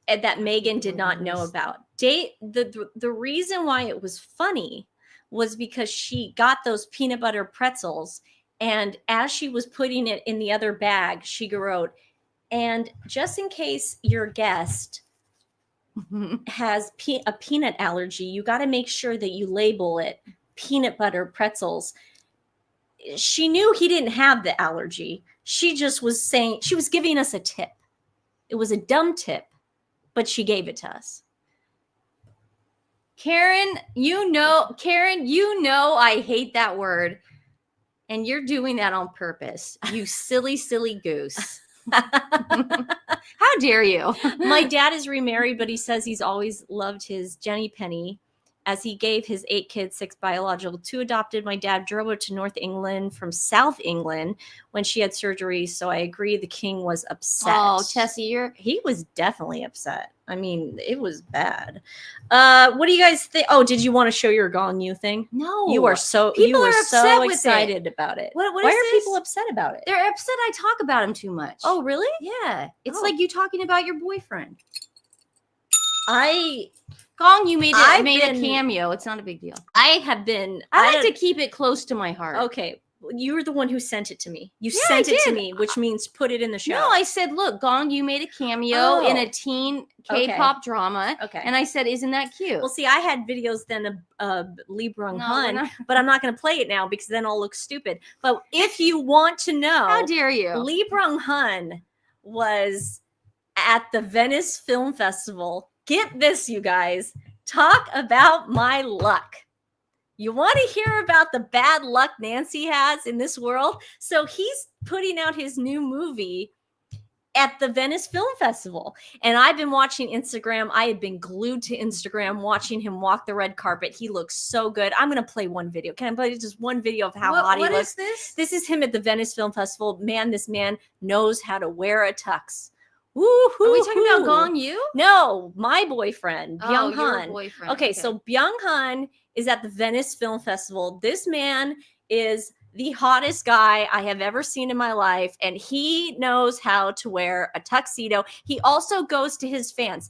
that Meghan did not know about. The reason why it was funny was because she got those peanut butter pretzels, and as she was putting it in the other bag, she wrote, "And just in case your guest has a peanut allergy, you got to make sure that you label it peanut butter pretzels." She knew he didn't have the allergy. She just was saying, she was giving us a tip. It was a dumb tip, but she gave it to us. Karen, you know I hate that word. And you're doing that on purpose. You silly, silly goose. How dare you? My dad is remarried, but he says he's always loved his Jenny Penny. As he gave his 8 kids, 6 biological, 2 adopted. My dad drove her to North England from South England when she had surgery. So I agree the king was upset. Oh, Tessie, he was definitely upset. I mean, it was bad. What do you guys think? Oh, did you want to show your Gone You thing? No. You are so excited about it. Why are people upset about it? They're upset I talk about him too much. Oh, really? Yeah. It's like you talking about your boyfriend. Gong, you made a cameo. It's not a big deal. I like to keep it close to my heart. Okay. You were the one who sent it to me. You sent it to me, which means put it in the show. No, I said, look, Gong, you made a cameo in a teen K-pop drama. Okay. And I said, isn't that cute? Well, see, I had videos then of Lee Brung Hun, but I'm not going to play it now because then I'll look stupid. But if you want to know. How dare you? Lee Brung Hun was at the Venice Film Festival. Get this, you guys. Talk about my luck. You want to hear about the bad luck Nancy has in this world? So he's putting out his new movie at the Venice Film Festival. And I've been watching Instagram. I had been glued to Instagram watching him walk the red carpet. He looks so good. I'm going to play one video. Can I play just one video of how hot he looks? What is this? This is him at the Venice Film Festival. Man, this man knows how to wear a tux. Woo-hoo-hoo. Are we talking about Gong Yu? No, my boyfriend, Byung your Han. boyfriend. Okay, so Byung Han is at the Venice Film Festival. This man is the hottest guy I have ever seen in my life, and he knows how to wear a tuxedo. He also goes to his fans.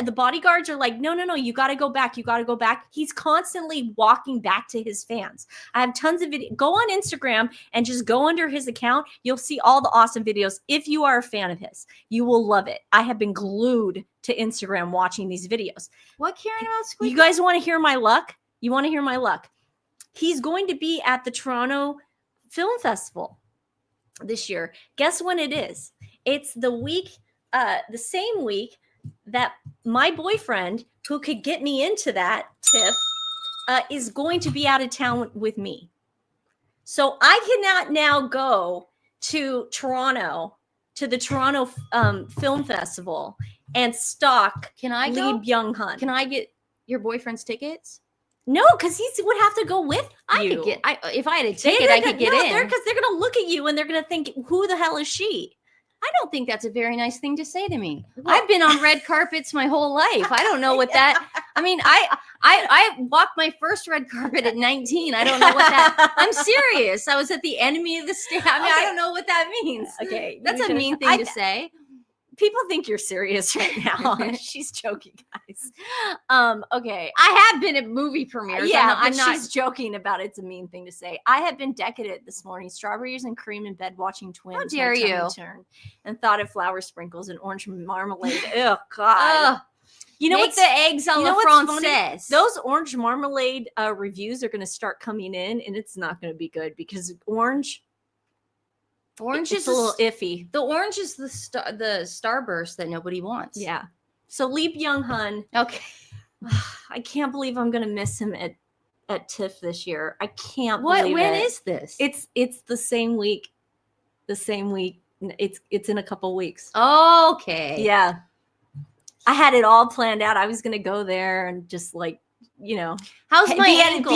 The bodyguards are like, no, you got to go back. You got to go back. He's constantly walking back to his fans. I have tons of videos. Go on Instagram and just go under his account. You'll see all the awesome videos. If you are a fan of his, you will love it. I have been glued to Instagram watching these videos. What, Karen, about Squid? You guys want to hear my luck? You want to hear my luck? He's going to be at the Toronto Film Festival this year. Guess when it is? It's the same week that my boyfriend, who could get me into that TIFF, is going to be out of town with me. So I cannot now go to Toronto, to the Toronto Film Festival, and stalk Lee Byung Han. Can I get your boyfriend's tickets? No, because he would have to go with you. If I had a ticket, I could get in. Because they're going to look at you and they're going to think, who the hell is she? I don't think that's a very nice thing to say to me. I've been on red carpets my whole life. I don't know what that. I mean, I walked my first red carpet at 19. I don't know what that. I'm serious. I was at the enemy of the state. I mean, I don't know what that means. Okay, that's a mean thing to say. People think you're serious right now. She's joking, guys. Okay. I have been at movie premieres. Yeah, I'm not. She's joking about it's a mean thing to say. I have been decadent this morning. Strawberries and cream in bed watching TWiN. How dare you? Turn, and thought of flour sprinkles and orange marmalade. Oh, God. You know Make the eggs a la française. Those orange marmalade reviews are going to start coming in, and it's not going to be good because orange is a little iffy. The orange is the starburst that nobody wants. Yeah. So Leap Young Hun. Okay. I can't believe I'm gonna miss him at TIFF this year. I can't believe When it. is this? It's the same week. The same week. It's in a couple weeks. Okay. Yeah. I had it all planned out. I was gonna go there and just like, you know, how's my ankle?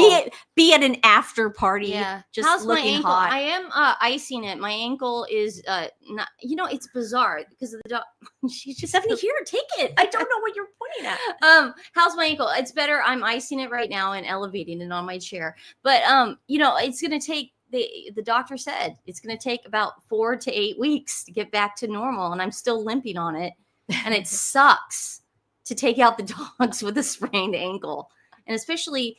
Be at an after party. Yeah. Just how's my looking ankle? hot. I am icing it. My ankle is not. You know, it's bizarre because of the dog. She's just Stephanie, here, take it. I don't know what you're pointing at. How's my ankle? It's better. I'm icing it right now and elevating it on my chair. But you know, it's gonna take. The doctor said it's going to take about 4 to 8 weeks to get back to normal, and I'm still limping on it, and it sucks to take out the dogs with a sprained ankle, and especially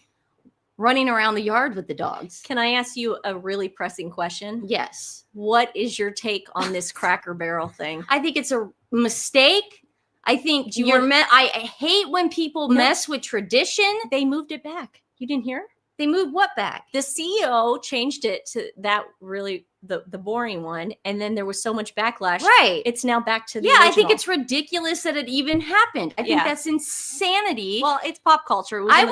running around the yard with the dogs. Can I ask you a really pressing question? Yes. What is your take on this Cracker Barrel thing? I think it's a mistake. I think I hate when people mess with tradition. They moved it back. You didn't hear? They moved what back? The CEO changed it to that really the boring one, and then there was so much backlash. Right. It's now back to the original. original. I think it's ridiculous that it even happened. I think that's insanity. Well, it's pop culture. I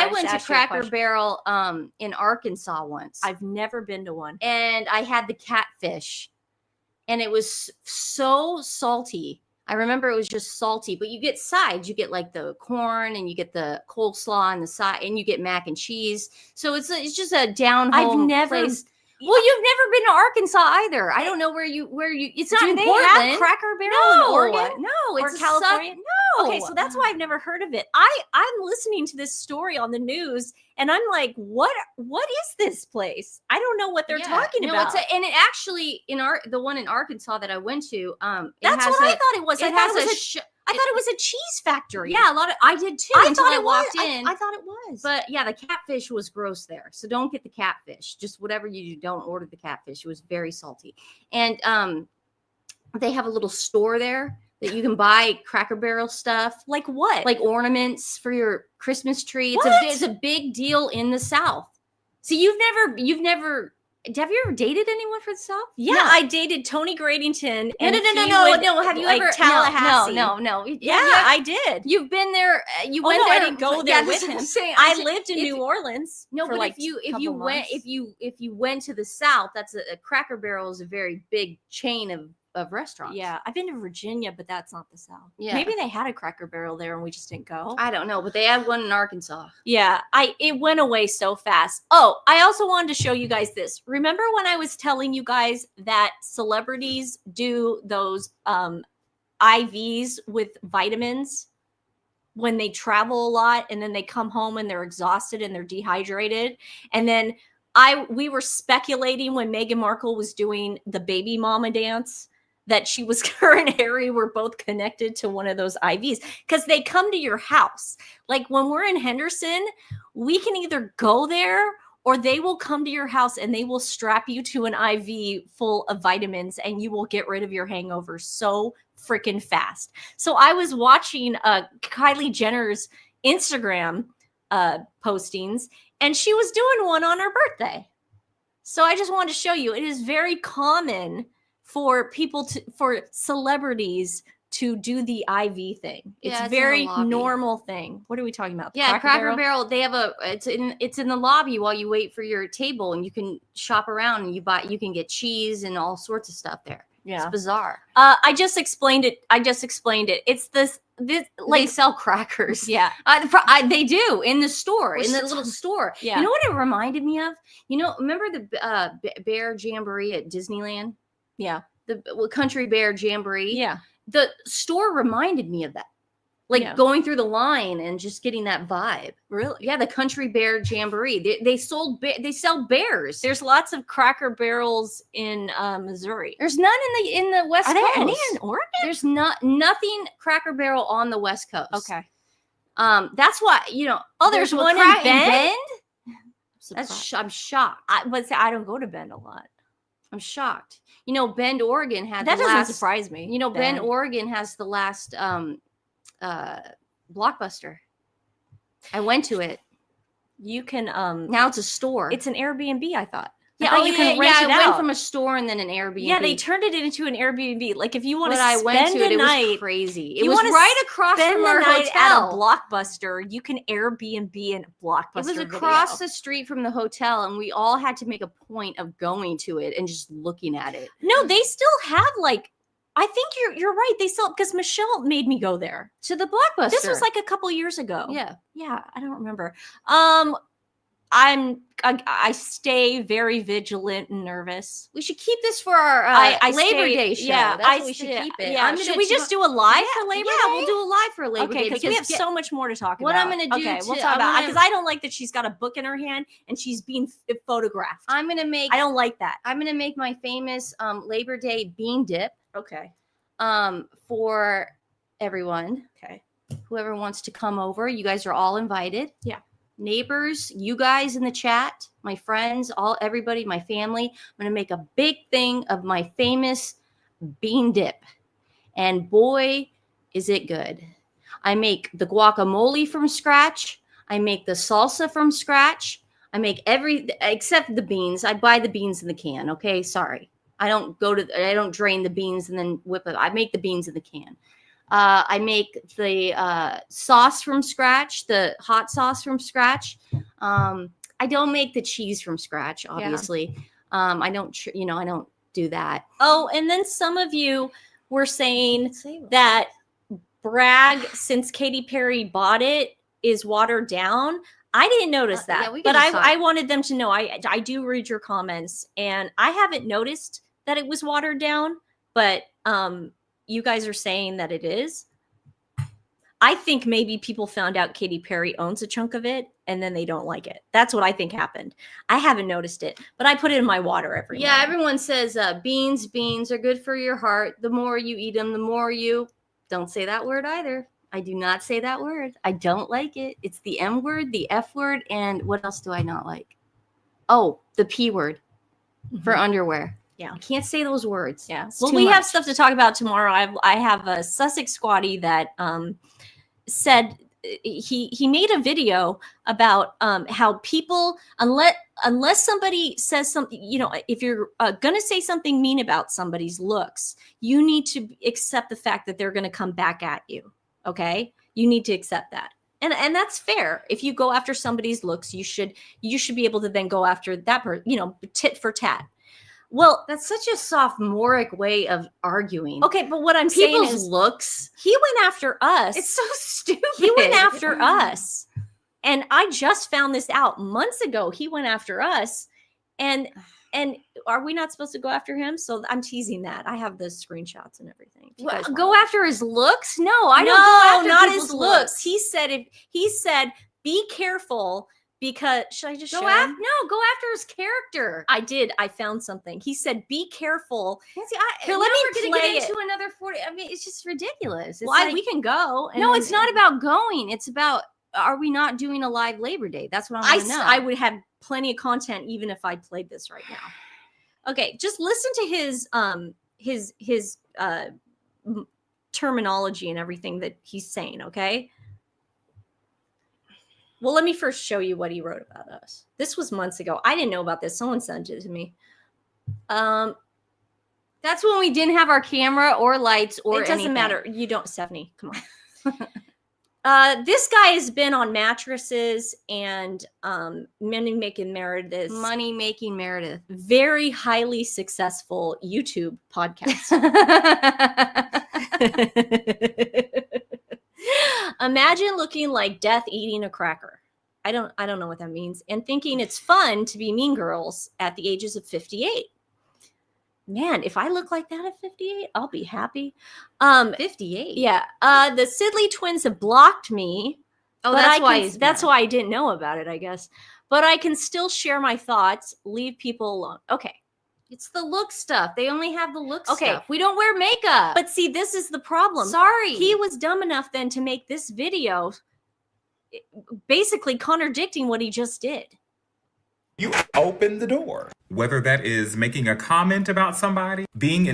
went to Cracker Barrel in Arkansas once. I've never been to one. And I had the catfish, and it was so salty. I remember it was just salty, but you get sides. You get like the corn, and you get the coleslaw on the side, and you get mac and cheese. So it's just a down home place. Well, you've never been to Arkansas either. I don't know where you. It's not in Portland. They have Cracker Barrel in Oregon? No, or it's California. No. Okay, so that's why I've never heard of it. I'm listening to this story on the news, and I'm like, what is this place? I don't know what they're talking about. And it actually the one in Arkansas that I went to. That's what I thought it was. I thought it was a cheese factory. Yeah, I did too. I until thought I it walked was. in. I thought it was. But yeah, the catfish was gross there. So don't get the catfish. Just whatever you do, don't order the catfish. It was very salty. And they have a little store there that you can buy Cracker Barrel stuff. Like what? Like ornaments for your Christmas tree. It's a big deal in the South. So you've never. Have you ever dated anyone from the South? Yeah, no. I dated Tony Gradington. No. Have you ever Tallahassee? No. Yeah, I did. You've been there. You went there. I didn't go there with him. I lived in New Orleans. No, but like if you went to the South, that's a Cracker Barrel is a very big chain of restaurants. Yeah, I've been to Virginia, but that's not the South. Yeah, maybe they had a Cracker Barrel there and we just didn't go. I don't know, but they had one in Arkansas. Yeah, it went away so fast. Oh, I also wanted to show you guys this. Remember when I was telling you guys that celebrities do those IVs with vitamins when they travel a lot, and then they come home and they're exhausted and they're dehydrated, and then we were speculating when Meghan Markle was doing the baby mama dance that her and Harry were both connected to one of those IVs, because they come to your house. Like when we're in Henderson, we can either go there or they will come to your house and they will strap you to an IV full of vitamins and you will get rid of your hangover so freaking fast. So I was watching Kylie Jenner's Instagram postings, and she was doing one on her birthday. So I just wanted to show you, it is very common for celebrities to do the IV thing. It's a very normal thing. What are we talking about? Yeah, Cracker Barrel. They have it's in the lobby while you wait for your table, and you can shop around and you can get cheese and all sorts of stuff there. Yeah, it's bizarre. I just explained it. It's this like they sell crackers. Yeah, they do in the store, in the little store. Yeah, you know what it reminded me of? Remember the Bear Jamboree at Disneyland? Yeah, the Country Bear Jamboree. Yeah, the store reminded me of that. Like going through the line and just getting that vibe. Really? Yeah, the Country Bear Jamboree. They sell bears. There's lots of Cracker Barrels in Missouri. There's none in the West Coast. Are there any in Oregon? There's nothing Cracker Barrel on the West Coast. Okay. That's why Oh, there's one in Bend. I'm shocked. I don't go to Bend a lot. I'm shocked. Bend, Oregon had that doesn't surprise me. Bend, Oregon has the last Blockbuster. I went to it. You can now it's a store. It's an Airbnb, I thought. Yeah, you can rent it it out. went from a store and then an Airbnb. Yeah, they turned it into an Airbnb. Like if you want to I spend went to the it night, was crazy. if It was right across spend from the our night hotel. at a Blockbuster. You can Airbnb in a Blockbuster. It was across the street from the hotel, and we all had to make a point of going to it and just looking at it. No, they still have like. I think you're right. They still because Michelle made me go there to the Blockbuster. This was like a couple years ago. Yeah, I don't remember. I stay very vigilant and nervous. We should keep this for our Labor Day show. Yeah, that's what we should keep it. Yeah, should we just do a live for Labor Day? Yeah, we'll do a live for Labor Day because we have so much more to talk about. What I'm going to do? Okay, we'll talk about because I don't like that she's got a book in her hand and she's being photographed. I'm going to make. I don't like that. I'm going to make my famous Labor Day bean dip. Okay. For everyone. Okay. Whoever wants to come over, you guys are all invited. Yeah. Neighbors, you guys in the chat, my friends, everybody, my family. I'm going to make a big thing of my famous bean dip. And boy, is it good. I make the guacamole from scratch. I make the salsa from scratch. I make except the beans. I buy the beans in the can. Okay. Sorry. I don't drain the beans and then whip it. I make the beans in the can. I make the sauce from scratch, the hot sauce from scratch. I don't make the cheese from scratch, obviously. Yeah. I don't do that. Oh, and then some of you were saying that Bragg, since Katy Perry bought it, is watered down. I didn't notice that, but I wanted them to know. I do read your comments, and I haven't noticed that it was watered down, but you guys are saying that it is. I think maybe people found out Katy Perry owns a chunk of it and then they don't like it. That's what I think happened. I haven't noticed it, but I put it in my water every morning. Everyone says beans are good for your heart. The more you eat them, the more you don't say that word either. I do not say that word. I don't like it. It's the M word, the F word, and what else do I not like? Oh, the P word for underwear. Yeah. I can't say those words. Yeah. Well, we have stuff to talk about tomorrow. I have a Sussex squatty that said he made a video about how people, unless somebody says something, if you're going to say something mean about somebody's looks, you need to accept the fact that they're going to come back at you. Okay. You need to accept that. And that's fair. If you go after somebody's looks, you should be able to then go after that person, tit for tat. Well, that's such a sophomoric way of arguing. Okay, but what I'm saying is looks. He went after us. It's so stupid. He went after us. And I just found this out months ago. He went after us. And are we not supposed to go after him? So I'm teasing that. I have the screenshots and everything. Go after his looks? No, I don't go after not his looks. He said be careful. Because should I just go after? No, go after his character. I did. I found something. He said, "Be careful." Nancy, let me get into another 40. I mean, it's just ridiculous. It's we can go. No, it's not about going. It's about are we not doing a live Labor Day? That's what I want to know. I would have plenty of content even if I played this right now. Okay, just listen to his terminology and everything that he's saying. Okay. Well, let me first show you what he wrote about us. This was months ago. I didn't know about this. Someone sent it to me. That's when we didn't have our camera or lights or anything. It doesn't matter. You don't, Stephanie. Come on. This guy has been on mattresses and Money Making Meredith. Very highly successful YouTube podcast. Imagine looking like death eating a cracker. I don't know what that means. And thinking it's fun to be mean girls at the ages of 58. Man, if I look like that at 58, I'll be happy. 58. Yeah. The Sidley twins have blocked me. Oh, that's why I didn't know about it, I guess. But I can still share my thoughts. Leave people alone. Okay. It's the look stuff. They only have the look stuff. We don't wear makeup. But see, this is the problem. Sorry. He was dumb enough then to make this video basically contradicting what he just did. You open the door. Whether that is making a comment about somebody, being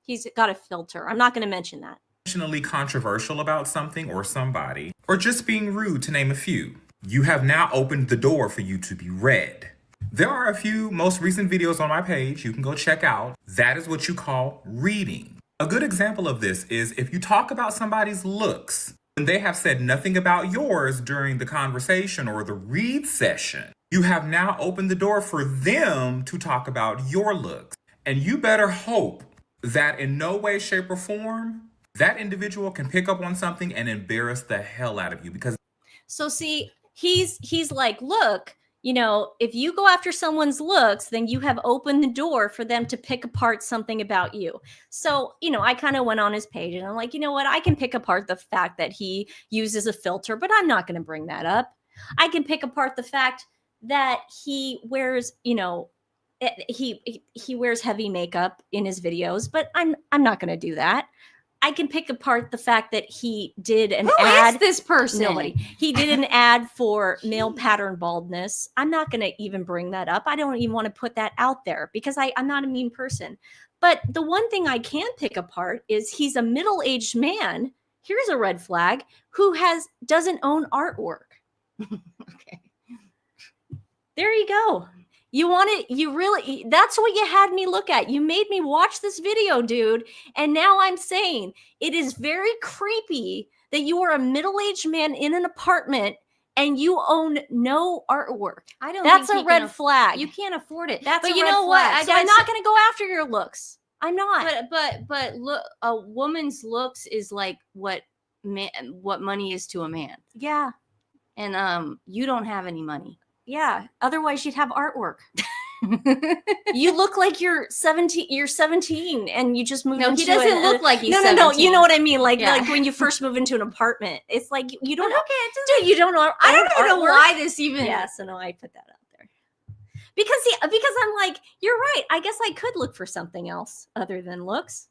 He's got a filter. I'm not going to mention that. intentionally controversial about something or somebody, or just being rude, to name a few. You have now opened the door for you to be read. There are a few most recent videos on my page you can go check out. That is what you call reading. A good example of this is if you talk about somebody's looks and they have said nothing about yours during the conversation or the read session, you have now opened the door for them to talk about your looks. And you better hope that in no way, shape, or form, that individual can pick up on something and embarrass the hell out of you. Because so see, he's like, look, you know, if you go after someone's looks, then you have opened the door for them to pick apart something about you. So, you know, I kind of went on his page and I'm like, you know what? I can pick apart the fact that he uses a filter, but I'm not going to bring that up. I can pick apart the fact that he wears, you know, he wears heavy makeup in his videos, but I'm not going to do that. I can pick apart the fact that he did an ad. Who is this person? Nobody. He did an ad for male pattern baldness. I'm not going to even bring that up. I don't even want to put that out there because I'm not a mean person. But the one thing I can pick apart is he's a middle-aged man. Here's a red flag who doesn't own artwork. Okay. There you go. You want it, you really, that's what you had me look at. You made me watch this video, dude. And now I'm saying it is very creepy that you are a middle-aged man in an apartment and you own no artwork. I don't That's think a red flag. You can't afford it. That's but a you red know flag. what? So I'm not going to go after your looks. I'm not. But look, a woman's looks is like what money is to a man. Yeah. And you don't have any money. Yeah. Otherwise you'd have artwork. You look like you're 17. You're 17, and you just moved. No, he doesn't look like he's 17. No. You know what I mean? Like when you first move into an apartment, it's like you don't. Dude, you don't know. I don't even know why this even. Yeah, so no, I put that out there because I'm like, you're right. I guess I could look for something else other than looks.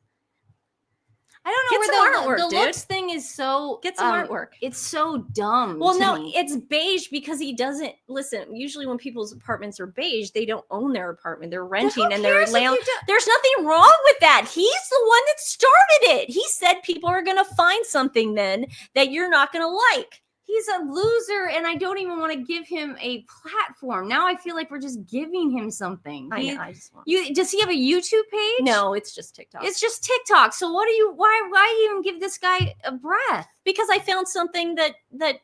I don't know where the looks thing is so. Get some artwork. It's so dumb. Well, no, it's beige because he doesn't listen. Usually, when people's apartments are beige, they don't own their apartment; they're renting, and they're landlord. There's nothing wrong with that. He's the one that started it. He said people are going to find something then that you're not going to like. He's a loser, and I don't even want to give him a platform. Now I feel like we're just giving him something. Does he have a YouTube page? No, it's just TikTok. It's just TikTok. So why even give this guy a breath? Because I found something that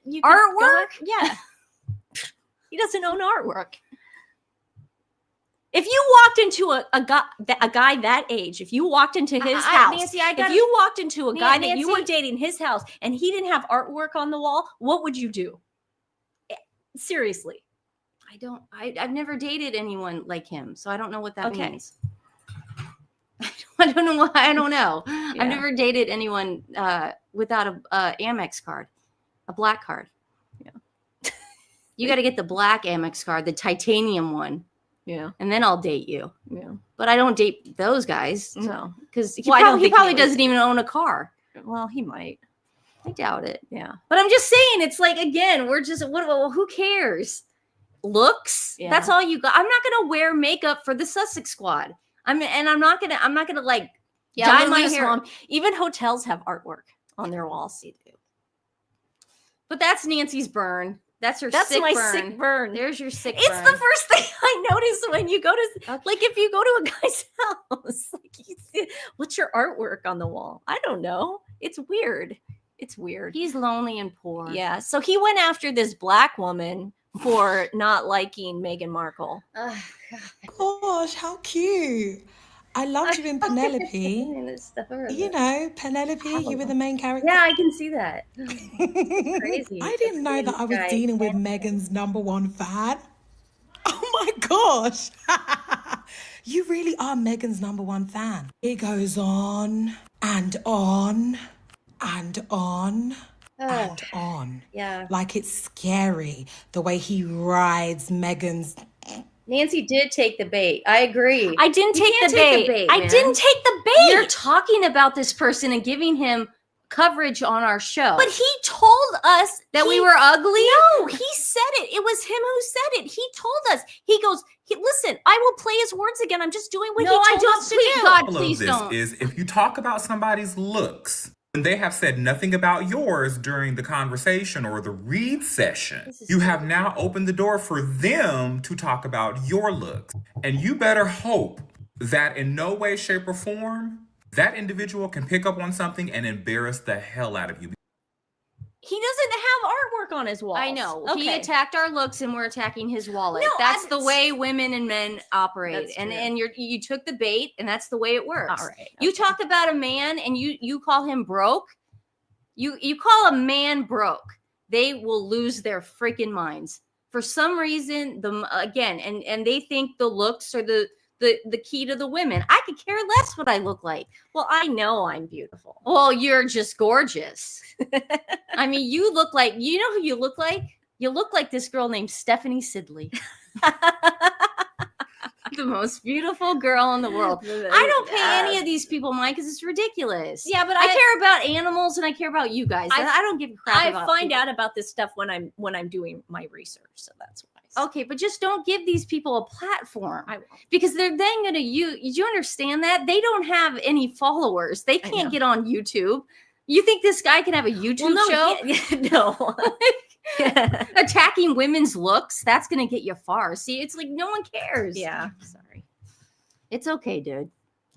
you artwork? Yeah. He doesn't own artwork. If you walked into a guy that age, if you walked into his house, Nancy, if you walked into a guy that you were dating his house and he didn't have artwork on the wall, what would you do? Seriously. I've never dated anyone like him, so I don't know what that means. I don't know why. I don't know. Yeah. I've never dated anyone without a Amex card, a black card. Yeah. You got to get the black Amex card, the titanium one. Yeah. And then I'll date you. Yeah. But I don't date those guys. No. Because he probably doesn't even own a car. Well, he might. I doubt it. Yeah. But I'm just saying, it's like, again, we're just, who cares? Looks? Yeah. That's all you got. I'm not going to wear makeup for the Sussex squad. I'm not going to like dye my hair. Mom. Even hotels have artwork on their walls. They do. But that's Nancy's burn. That's her sick burn. Sick burn. There's your sick burn. It's the first thing I notice when you go to, like, if you go to a guy's house, like, you see, what's your artwork on the wall? I don't know. It's weird. It's weird. He's lonely and poor. Yeah. So he went after this black woman for not liking Meghan Markle. Gosh, how cute. I loved you in Penelope. You know, Penelope, you were the main character. Yeah, I can see that. Crazy. I didn't know that I was dealing with Meghan's #1 fan. Oh my gosh. You really are Meghan's #1 fan. It goes on and on and on and on. Yeah. Like it's scary the way he rides Meghan's. Nancy did take the bait. I agree. I didn't take the bait. I didn't take the bait. You're talking about this person and giving him coverage on our show. But he told us that we were ugly? No, he said it. It was him who said it. He told us. He goes, listen, I will play his words again. I'm just doing what he told us to do. God, All please of this don't. is if you talk about somebody's looks, when they have said nothing about yours during the conversation or the read session, you have now opened the door for them to talk about your looks. And you better hope that in no way, shape, or form, that individual can pick up on something and embarrass the hell out of you. He doesn't have artwork on his walls. I know. Okay. He attacked our looks and we're attacking his wallet. No, that's the way women and men operate. That's And true. you took the bait and that's the way it works. All right. You talk about a man and you call him broke. You call a man broke. They will lose their freaking minds. For some reason, and they think the looks are the key to the women. I could care less what I look like. Well, I know I'm beautiful. Well, you're just gorgeous. I mean, you look like, you know who you look like? You look like this girl named Stephanie Sidley. The most beautiful girl in the world. I don't pay any of these people mind because it's ridiculous. Yeah, but I care about animals and I care about you guys. I don't give a crap I about find people. out about this stuff when I'm doing my research, so that's why. Okay, but just don't give these people a platform. I will. Because they're then going to you understand that? They don't have any followers. They can't get on YouTube. You think this guy can have a YouTube show? No. Attacking women's looks, that's going to get you far. See, it's like no one cares. Yeah, sorry. It's okay, dude.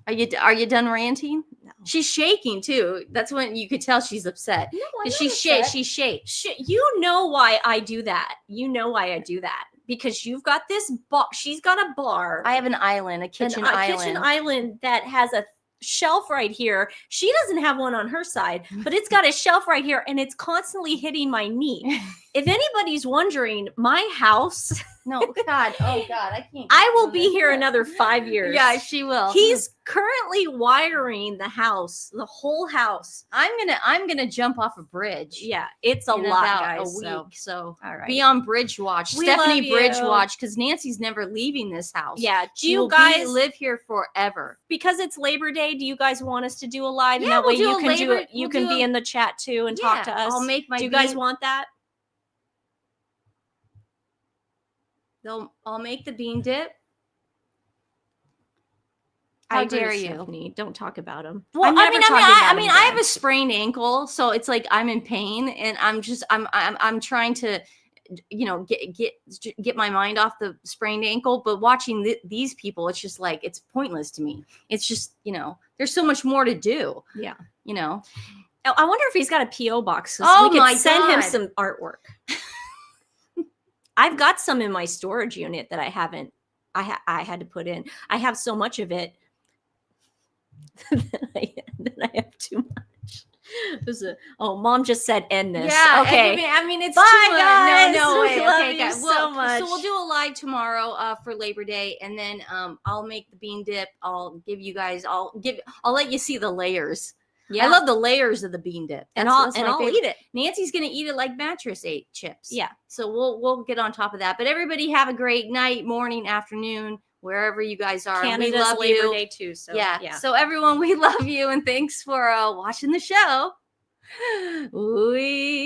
Are you done ranting? No. She's shaking too. That's when you could tell she's upset. No, I'm not she's upset. She shakes. You know why I do that. You know why I do that. Because you've got this bar. She's got a bar. I have an island, a kitchen island that has a shelf right here. She doesn't have one on her side, but it's got a shelf right here and it's constantly hitting my knee. If anybody's wondering, my house. No, God. Oh, God. I can't. I will be here another 5 years. Yeah, she will. He's currently wiring the house, the whole house. I'm gonna jump off a bridge. Yeah, it's a in lot, about guys. a week. So all right. Be on bridge watch. We Stephanie love bridge you. watch because Nancy's never leaving this house. Yeah. Do She you will guys live here forever? Because it's Labor Day, do you guys want us to do a live? Yeah, And that we'll way do you a can Labor- do it. You we'll can do be a- in the chat too and talk to us. I'll make my Do you guys bean- want that? I'll make the bean dip. I How agree dare with you? Stephanie. Don't talk about him. Well, I'm never talking about him I have again. a sprained ankle, so it's like I'm in pain, and I'm trying to, get my mind off the sprained ankle. But watching these people, it's just like it's pointless to me. It's just there's so much more to do. Yeah. I wonder if he's got a PO box. So Oh we could my send him God. some artwork. I've got some in my storage unit that I haven't. I had to put in. I have so much of it that I have too much. Mom just said end this. Yeah. Okay. It's Bye, too much. guys. No We way. love Okay, you guys. so much. So we'll do a live tomorrow for Labor Day, and then I'll make the bean dip. I'll give you guys. I'll let you see the layers. Yeah. I love the layers of the bean dip. And That's I'll my favorite. eat it. Nancy's gonna eat it like mattress ate chips. Yeah. So we'll get on top of that. But everybody have a great night, morning, afternoon, wherever you guys are. Canada's We love Labor you. Day too. So Yeah. So everyone, we love you and thanks for watching the show. We